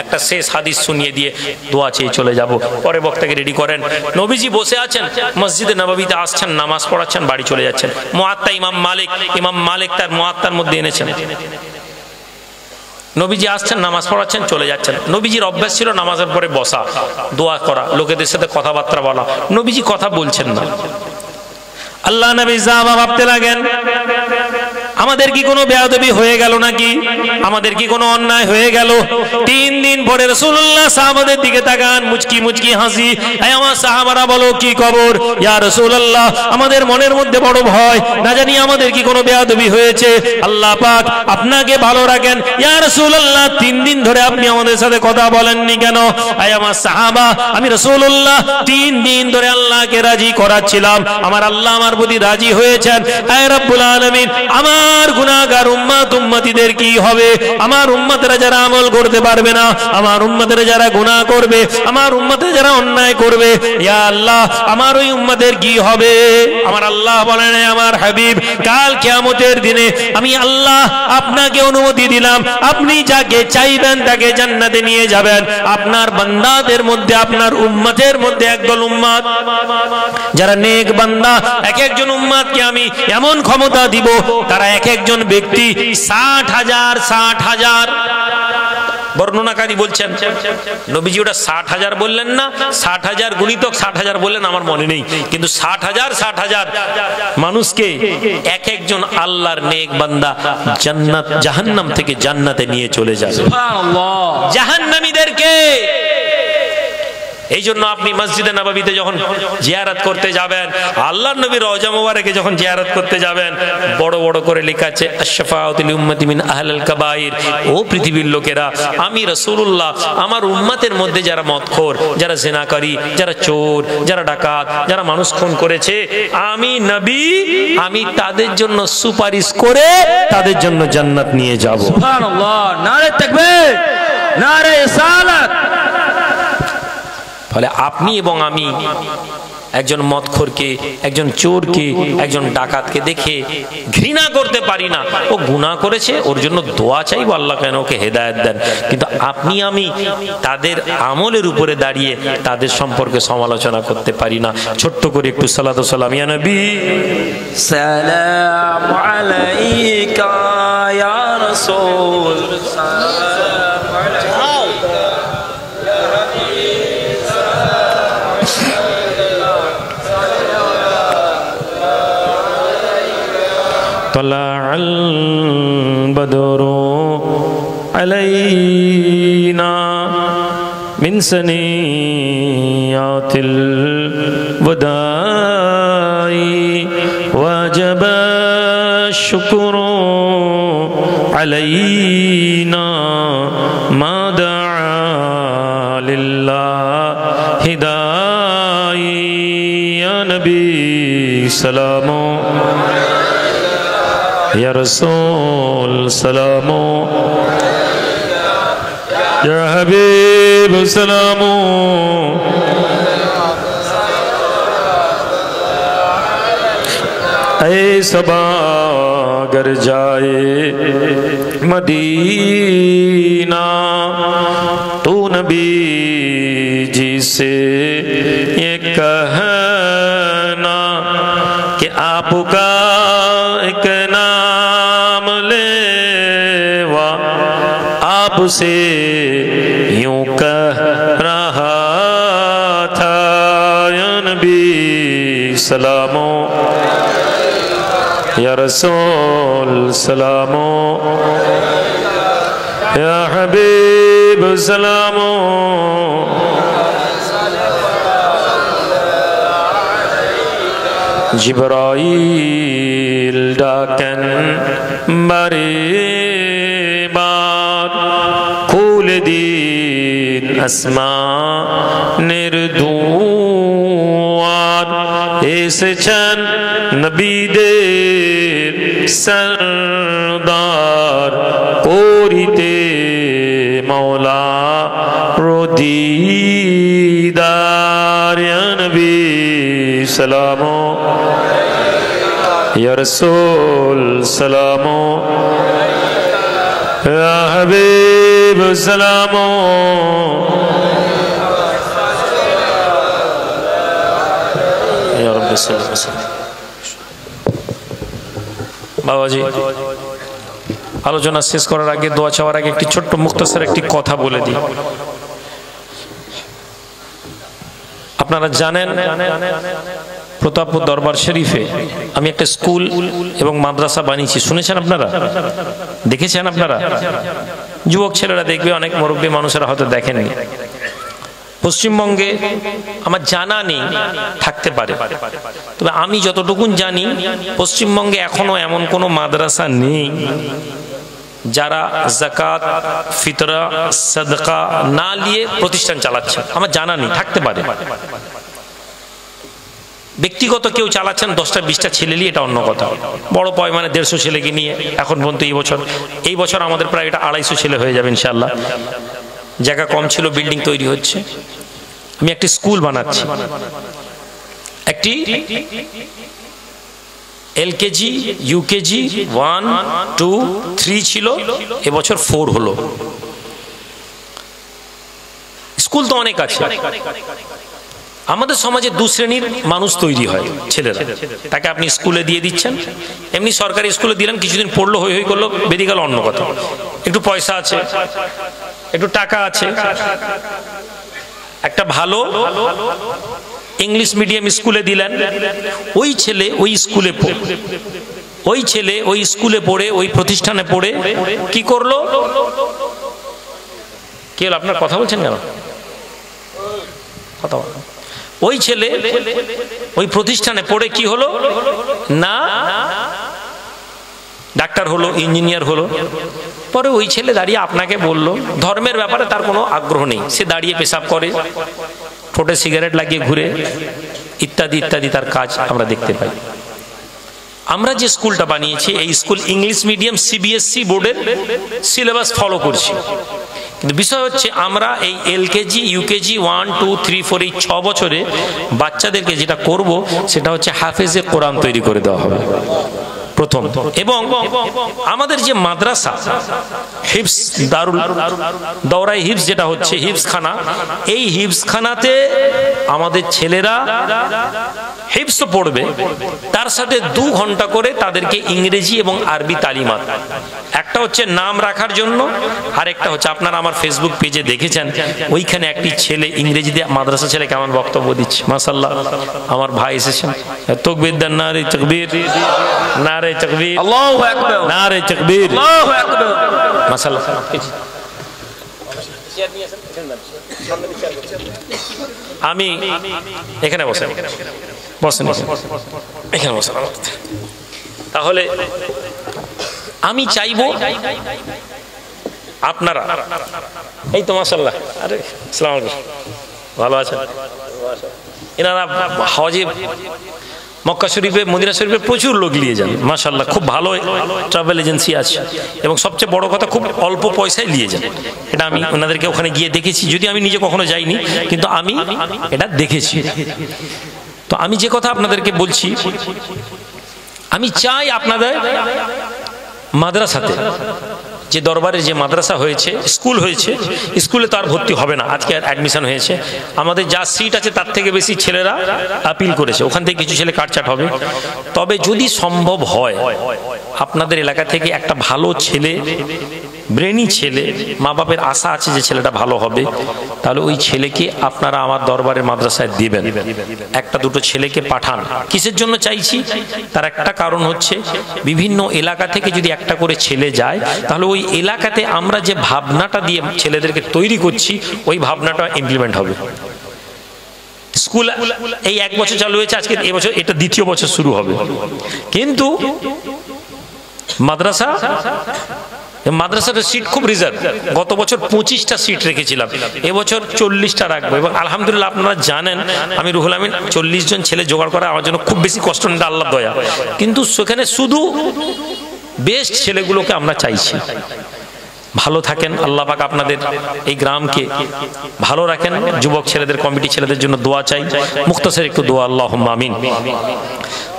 একটা শেষ হাদিস শুনিয়ে দিয়ে দোয়া চেয়ে চলে যাব। পরে বক্তাকে রেডি করেন। নবীজি বসে আছেন, মসজিদে নববীতে আসছেন, নামাজ পড়াচ্ছেন, বাড়ি চলে যাচ্ছেন। মুআত্তা ইমাম মালিক তার মুআত্তার মধ্যে এনেছেন। নবীজি আসছেন, নামাজ পড়াচ্ছেন, চলে যাচ্ছেন। নবীজির অভ্যাস ছিল নামাজের পরে বসা, দোয়া করা, লোকেদের সাথে কথাবার্তা বলা। নবীজি কথা বলছেন না। আল্লাহ নবী জামা ভাবতে লাগেন, আমাদের কি কোনো বেয়াদবি হয়ে গেল নাকি? আমাদের কি কোনো অন্যায় হয়ে গেল? 3 দিন পরে রাসূলুল্লাহ সাহাবাদের দিকে তাকান, মুচকি মুচকি হাসি। এই আমার সাহাবারা বলো কি খবর? ইয়া রাসূলুল্লাহ, আমাদের মনের মধ্যে বড় ভয়, না জানি আমাদের কি কোনো বেয়াদবি হয়েছে। আল্লাহ পাক আপনাকে ভালো রাখেন। ইয়া রাসূলুল্লাহ, 3 দিন ধরে আপনি আমাদের সাথে কথা বলেননি কেন? এই আমার সাহাবা, আমি রাসূলুল্লাহ 3 দিন ধরে আল্লাহকে রাজি করাচ্ছিলাম, আমার আল্লাহ আমার প্রতি রাজি হয়েছেন। হে রব্বুল আলামিন, আমার গুনাহগার উম্মতিদের কি হবে? আমার উম্মতেরা যারা আমল করতে পারবে না, আমার উম্মতেরা যারা গুনাহ করবে, আমার উম্মতে যারা অন্যায় করবে, ইয়া আল্লাহ আমার ওই উম্মতের কি হবে? আমার আল্লাহ বলেন, আমার হাবিব, কাল কিয়ামতের দিনে আমি আল্লাহ আপনাকে অনুমতি দিলাম, আপনি যাকে চাইবেন তাকে জান্নাতে নিয়ে যাবেন। আপনার বান্দাদের মধ্যে, আপনার উম্মতের মধ্যে একদল উম্মত যারা নেক বান্দা, এক একজন উম্মতকে আমি এমন ক্ষমতা দিব, তারা এক একজন ব্যক্তি 60,000 বর্ণনাকারী বলছেন, নবীজি ওটা 60,000 বললেন না, 60,000 গুণিতক 60,000 বললেন, আমার মনে নেই, কিন্তু 60,000 মানুষকে এক একজন আল্লাহর নেক বান্দা জাহান্নাম থেকে জান্নাতে নিয়ে চলে যাবে। সুবহানাল্লাহ। জাহান্নামীদেরকে এই জন্য আপনি মসজিদে নববীতে যখন জিয়ারত করতে যাবেন, আল্লাহর নবীর রওজা মুবারকে যখন জিয়ারত করতে যাবেন, বড় বড় করে লেখা আছে আশ-শাফাআতু লিউম্মতি মিন আহলিল কাবাইর। ও পৃথিবীর লোকেরা, আমি রাসূলুল্লাহ আমার উম্মতের মধ্যে যারা মদখোর, যারা জিনাকারী, যারা চোর, যারা ডাকাত, যারা মানুষ খুন করেছে, আমি নবী আমি তাদের জন্য সুপারিশ করে তাদের জন্য জান্নাত নিয়ে যাব। সুবহানাল্লাহ, নারে তাকবীর, নারে রিসালাত। ফলে আপনি এবং আমি একজন মদখোরকে, একজন চোরকে, একজন ডাকাতকে দেখে ঘৃণা করতে পারি না। ও গুনাহ করেছে, ওর জন্য দোয়া চাইবো আল্লাহ কেন ওকে হেদায়েত দেন। কিন্তু আপনি আমি তাদের আমলের উপরে দাঁড়িয়ে তাদের সম্পর্কে সমালোচনা করতে পারি না। ছোট্ট করে একটু সালাতু সালাম ইয়া নবী। সালামু আলাইকা ইয়া রাসূল। طلع البدر علينا من ثنيات الوداع وجب الشكر علينا ما دعا لله داعي يا نبي سلام या रसूल सलामो या हबीब सलामो ऐ सबा अगर जाए मदीना तू नबी जी से ये कहना कि आपका एक नाम लेवा आपसे यूं कह रहा था या नबी सलामो या रसूल सलामो या हबीब सलामो जिब्राइल डाकन बारे बार खुल दीन अस्मा निर्दुआर एसचन नबी दे सरदार कोरिते मौला रोदीदार या नबी सलामो या रसूल सलामो या हबीब सलामो या रब्बी सल्लल्लाहु अलैहि वसल्लम। বাবাজি, আলোচনা শেষ করার আগে, দোয়া চাওয়ার আগে একটি ছোট্ট মুখতাসার একটি কথা বলে দিই। আপনারা জানেন প্রতাপপুর দরবার শরীফে আমি একটা স্কুল এবং মাদ্রাসা বানিয়েছি, শুনেছেন আপনারা, দেখেছেন আপনারা? যুবক ছেলেরা দেখবে, অনেক মুরব্বী মানুষেরা হয়তো দেখেননি। পশ্চিমবঙ্গে আমার জানা নেই, থাকতে পারে, তবে আমি যতটুকুন জানি পশ্চিমবঙ্গে এখনো এমন কোনো মাদ্রাসা নেই যারা যাকাত, ফিতরা, সাদকা না নিয়ে প্রতিষ্ঠান চালাচ্ছে। আমার জানা নেই, থাকতে পারে। ব্যক্তিগত কেউ চালাচ্ছেন 10টা 20টা ছেলে নিয়ে, এটা অন্য কথা। বড় পয়মানে 150 ছেলেকে নিয়ে এখন পর্যন্ত এই বছর আমাদের প্রায় এটা 250 ছেলে হয়ে যাবে ইনশাআল্লাহ। জায়গা কম ছিল, বিল্ডিং তৈরি হচ্ছে। আমি একটি স্কুল বানাচ্ছি, একটি এলকেজি, ইউকেজি 1, 2, 3 ছিল, এবছর 4 হলো। স্কুল তো অনেক আছে। আমাদের সমাজে 2 শ্রেণীর মানুষ তৈরি হয়, ছেলেরা। তাকে আপনি স্কুলে দিয়ে দিচ্ছেন, এমনি সরকারি স্কুলে দিলেন, কিছুদিন পড়লো, হই হই করলো, বেরিয়ে গেল, অন্য কথা। একটু পয়সা আছে, একটু টাকা আছে, একটা ভালো ইংলিশ মিডিয়াম স্কুলে দিলেন, ওই ছেলে ওই স্কুলে পড়ে, ওই প্রতিষ্ঠানে পড়ে কি করলো? কি হলো? আপনার কথা বলছেন কেন? কথা বলো। ওই ছেলে ওই প্রতিষ্ঠানে পড়ে কি হলো না, ডাক্তার হলো, ইঞ্জিনিয়ার হলো। পরে ওই ছেলে দাঁড়িয়ে আপনাকে বলল ধর্মের ব্যাপারে তার কোনো আগ্রহ নেই, সে দাঁড়িয়ে পেশাব করে, ঠোঁটে সিগারেট লাগিয়ে ঘুরে, ইত্যাদি ইত্যাদি তার কাজ আমরা দেখতে পাই। আমরা যে স্কুলটা বানিয়েছি এই স্কুল ইংলিশ মিডিয়াম সিবিএসসি বোর্ডের সিলেবাস ফলো করছি, কিন্তু বিষয় হচ্ছে আমরা এই এলকেজি ইউকেজি 1 2 3 4 এই 6 বছরে বাচ্চাদেরকে যেটা করব সেটা হচ্ছে হাফেজে কোরআন তৈরি করে দেওয়া হবে প্রথম। এবং আমাদের যে মাদ্রাসা হিফজ দারুল দৌরাই হিফজ যেটা হচ্ছে হিফজখানা, এই হিফজখানাতে আমাদের ছেলেরা হিফজ পড়বে, তার সাথে 2 ঘন্টা করে তাদেরকে ইংরেজি এবং আরবি তালিমাত, একটা হচ্ছে নাম রাখার জন্য, আর একটা হচ্ছে আপনারা আমার ফেসবুক পেজে দেখেছেন ওইখানে একটি ছেলে ইংরেজিতে মাদ্রাসা ছেলে কেমন বক্তব্য দিচ্ছে, মাশাআল্লাহ। আমার ভাই এসেছেন, তাকবীর দেন, নারে তাকবীর, নারে তাকবীর, আল্লাহু আকবার, নারে তাকবীর, আল্লাহু আকবার, মাশাআল্লাহ। আমি এখানে বসেন, বসেন এখানে বসেন। তাহলে আমি চাইবো আপনারা, এই তো মাশাআল্লাহ, আরে আসসালামু আলাইকুম, ভালো আছেন? এনারা হজে মক্কা শরীফে মদিনা শরীফে প্রচুর লোক নিয়ে যান, মাশাআল্লাহ, খুব ভালো ট্রাভেল এজেন্সি আছে, এবং সবচেয়ে বড় কথা খুব অল্প পয়সায় নিয়ে যান। এটা আমি ওনাদেরকে ওখানে গিয়ে দেখেছি, যদি আমি নিজে কখনো যাইনি কিন্তু আমি এটা দেখেছি। তো আমি যে কথা আপনাদেরকে বলছি, আমি চাই আপনাদের মাদ্রাসাতে যে দরবারে যে মাদ্রাসা হয়েছে, স্কুল হয়েছে, স্কুলে তো আর ভর্তি হবে না, আজকে আর অ্যাডমিশন হয়েছে, আমাদের যা সিট আছে তার থেকে বেশি ছেলেরা আপিল করেছে, ওখান থেকে কিছু ছেলে কাটছাট হবে। তবে যদি সম্ভব হয় আপনাদের এলাকা থেকে একটা ভালো ছেলে, ব্রেনি ছেলে, মা বাপের আশা আছে যে ছেলেটা ভালো হবে, তাহলে ওই ছেলেকে আপনারা আমার দরবারের মাদ্রাসায় দিবেন, একটা দুটো ছেলেকে পাঠান। কিসের জন্য চাইছি, তার একটা কারণ হচ্ছে বিভিন্ন এলাকা থেকে যদি একটা করে ছেলে যায়, তাহলে ওই এলাকাতে আমরা যে ভাবনাটা দিয়ে ছেলেদেরকে তৈরি করছি ওই ভাবনাটা ইমপ্লিমেন্ট হবে। স্কুল এই 1 বছর চালু হয়েছে, আজকে এবছর এটা 2য় বছর শুরু হবে, কিন্তু মাদ্রাসার সিট খুব রিজার্ভ। গত বছর 25টা সিট রেখেছিলাম, এবছর 40টা রাখবো। এবং আলহামদুলিল্লাহ আপনারা জানেন আমি রুহুল আমিন 40 জন ছেলে জোগাড় করা আমার জন্য খুব বেশি কষ্ট নেই, আল্লাহর দয়া। কিন্তু সেখানে শুধু বেস্ট ছেলেগুলোকে আমরা চাইছি। ভালো থাকেন, আল্লাহ পাক আপনাদের এই গ্রামকে ভালো রাখেন। যুবক ছেলেদের কমিটি ছেলেদের জন্য দোয়া চাই, মুখতাসার একটু দোয়া, আল্লাহুম্মা আমিন।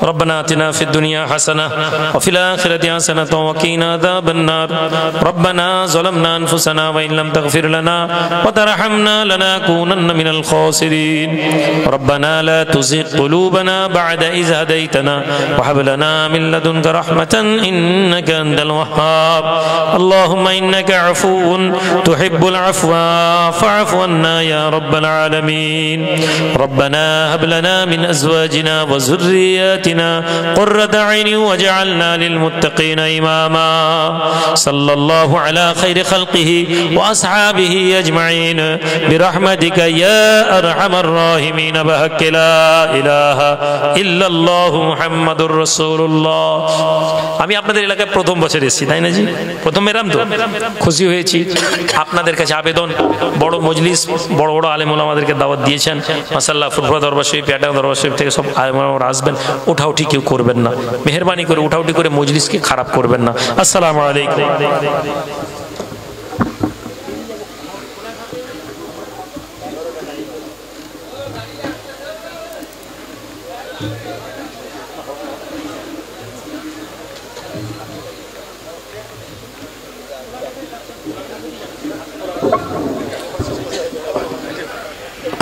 ربنا آتنا في الدنيا حسنة وفي الآخرة حسنة وقنا عذاب النار ربنا ظلمنا أنفسنا وإن لم تغفر لنا وترحمنا لنكونن من الخاسرين ربنا لا تزغ قلوبنا بعد إذ هديتنا وهب لنا من لدنك رحمة إنك أنت الوهاب اللهم إنك عفو تحب العفو فاعف عنا يا رب العالمين ربنا هب لنا من أزواجنا وذرياتنا قرة عين واجعلنا للمتقين إماما صلى الله على خير خلقه وأصحابه أجمعين برحمتك يا أرحم الراحمين بحق لا إله إلا الله محمد رسول الله। আমি আপনাদের এলাকায় প্রথম বছর এসেছি, তাই না জি? প্রথম এরাম তো খুশি হয়েছি। আপনাদের কাছে আবেদন, বড় মজলিস, বড় বড় আলেম ওলামাদেরকে দাওয়াত দিয়েছেন, মাশাআল্লাহ। ফুরফুরা দরবার শরীফ, পেয়াটা দরবার শরীফ থেকে সব আলেম ওলামারা আসবেন, উঠাউঠি কেউ করবেন না, মেহেরবানি করে উঠাউঠি করে মজলিসকে খারাপ করবেন না। আসসালামু আলাইকুম।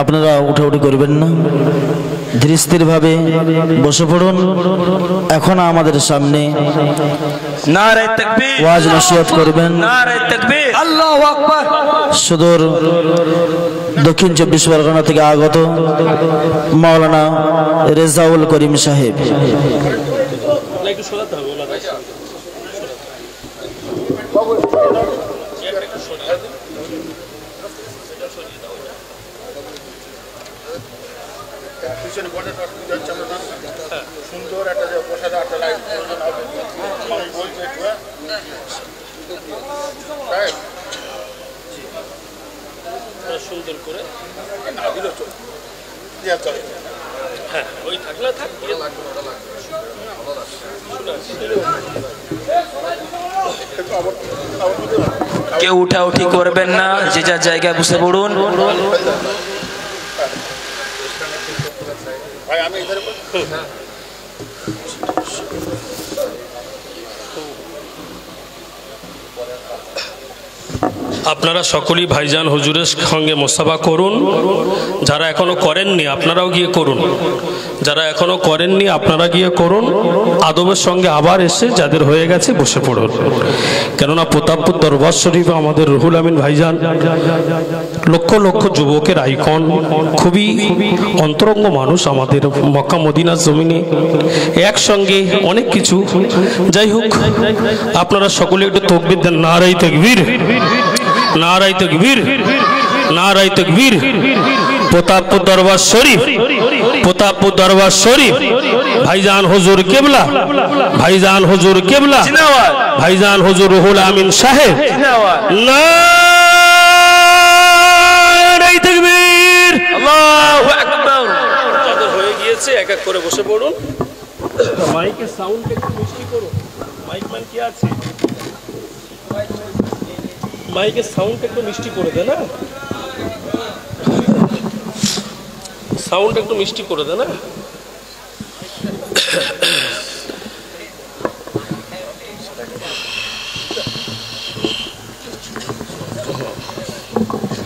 আপনারা উঠাউঠি করবেন না, ধীরে স্থির ভাবে বসে পড়ুন। এখন আমাদের সামনে নারে তাকবীর, ওয়াজ নসিহত করবেন নারে তাকবীর, আল্লাহু আকবার। সুদূর দক্ষিণ 24 পরগনা থেকে আগত মাওলানা রেজাউল করিম সাহেব। সুন্দর একটা যে বসাটা একটা লাইট প্রয়োজন হবে আমি বলছি একটু সুন্দর করে না দিলেও চলবে চলে হ্যাঁ ওই থাকলে থাক কেউ উঠাউঠি করবেন না, যে যার জায়গায় বসে পড়ুন। ভাই আমি এখানে আপনারা সকলেই ভাইজান হুজুরের সঙ্গে মোসাফা করুন। যারা এখনো করেননি আপনারাও গিয়ে করুন, যারা এখনো করেননি আপনারা গিয়ে করুন। আদবের সঙ্গে আবার এসে যাদের হয়ে গেছে বসে পড়ুন। কেননা প্রতাপপুর দরবার শরীফে আমাদের রুহুল আমিন ভাইজান লক্ষ লক্ষ যুবকের আইকন, খুবই অন্তরঙ্গ মানুষ আমাদের মক্কা মদিনার জমিনে, একসঙ্গে অনেক কিছু। যাই হোক, আপনারা সকলে একটু তাকবীর দেন। নারায়ে তাকবীর, নারায়ে তাকবীর, নারায়ে তাকবীর। প্রতাপপুর দরবার শরীফ, প্রতাপপুর দরবার শরীফ, ভাইজান হুজুর কিবলা, ভাইজান হুজুর কিবলা, ভাইজান হুজুর রুহুল আমিন সাহেব। নারায়ে তাকবীর, আল্লাহু আকবার। যাদের হয়ে গিয়েছে এক এক করে বসে পড়ুন। মাইকের সাউন্ড একটু মিষ্টি করুন। মাইক ম্যান কি আছে? মাইকের সাউন্ড একটু মিষ্টি করে দে না, সাউন্ড একটু মিষ্টি করে দে না।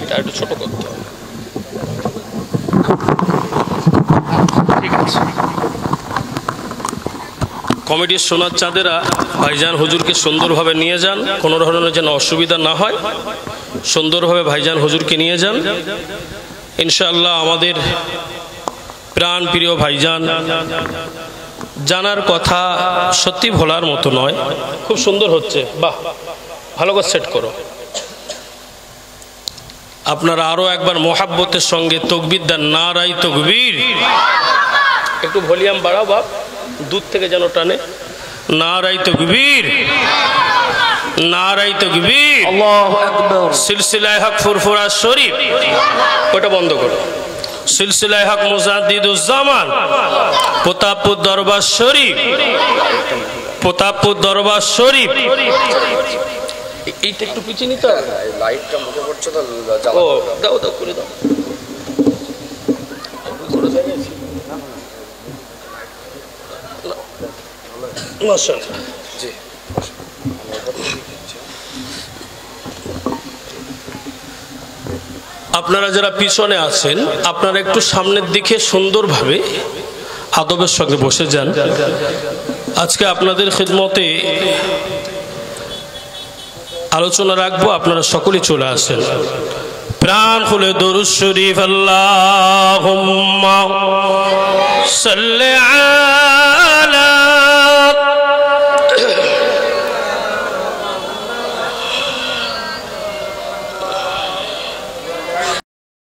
এটা একটু ছোট করতে হবে। ঠিক আছে। কমিটির সোনার চাঁদেরা ভাইজান হুজুরকে সুন্দরভাবে নিয়ে যান, কোনো ধরনের যেন অসুবিধা না হয়। সুন্দরভাবে ভাইজান হুজুরকে নিয়ে যান। ইনশাআল্লাহ আমাদের প্রাণ প্রিয় ভাইজান, জানার কথা সত্যি ভোলার মতো নয়, খুব সুন্দর হচ্ছে। বাহ, ভালো করে সেট করো। আপনারা আরো একবার মোহাব্বতের সঙ্গে তাকবীর দেন। নারায়ে তাকবীর। একটু ভলিউম বাড়াও বাপ, দূর থেকে যেন টানে। নারায়ে তাকবীর, নারায়ে তাকবীর। আল্লাহু আকবার। সিলসিলায়ে হক ফুরফুরা শরীফ, ওটা বন্ধ করো। সিলসিলায়ে হক মুজাদ্দিদুজ জামান, প্রতাপপুর দরবার শরীফ, প্রতাপপুর দরবার শরীফ। এইটা একটু পিছিয়ে নিতে হবে, লাইটটা মুখে পড়ছে তো ও দাও দাও করে দাও। মাশাআল্লাহ। জি আপনারা যারা পিছনে আছেন আপনারা একটু সামনের দিকে সুন্দরভাবে আদবের সঙ্গে বসে যান। আজকে আপনাদের খিদমতে আলোচনা রাখবো, আপনারা সকলেই চলে আসেন। প্রাণ খুলে দরুদ শরীফ আল্লাহুম্মা সাল্লি আলা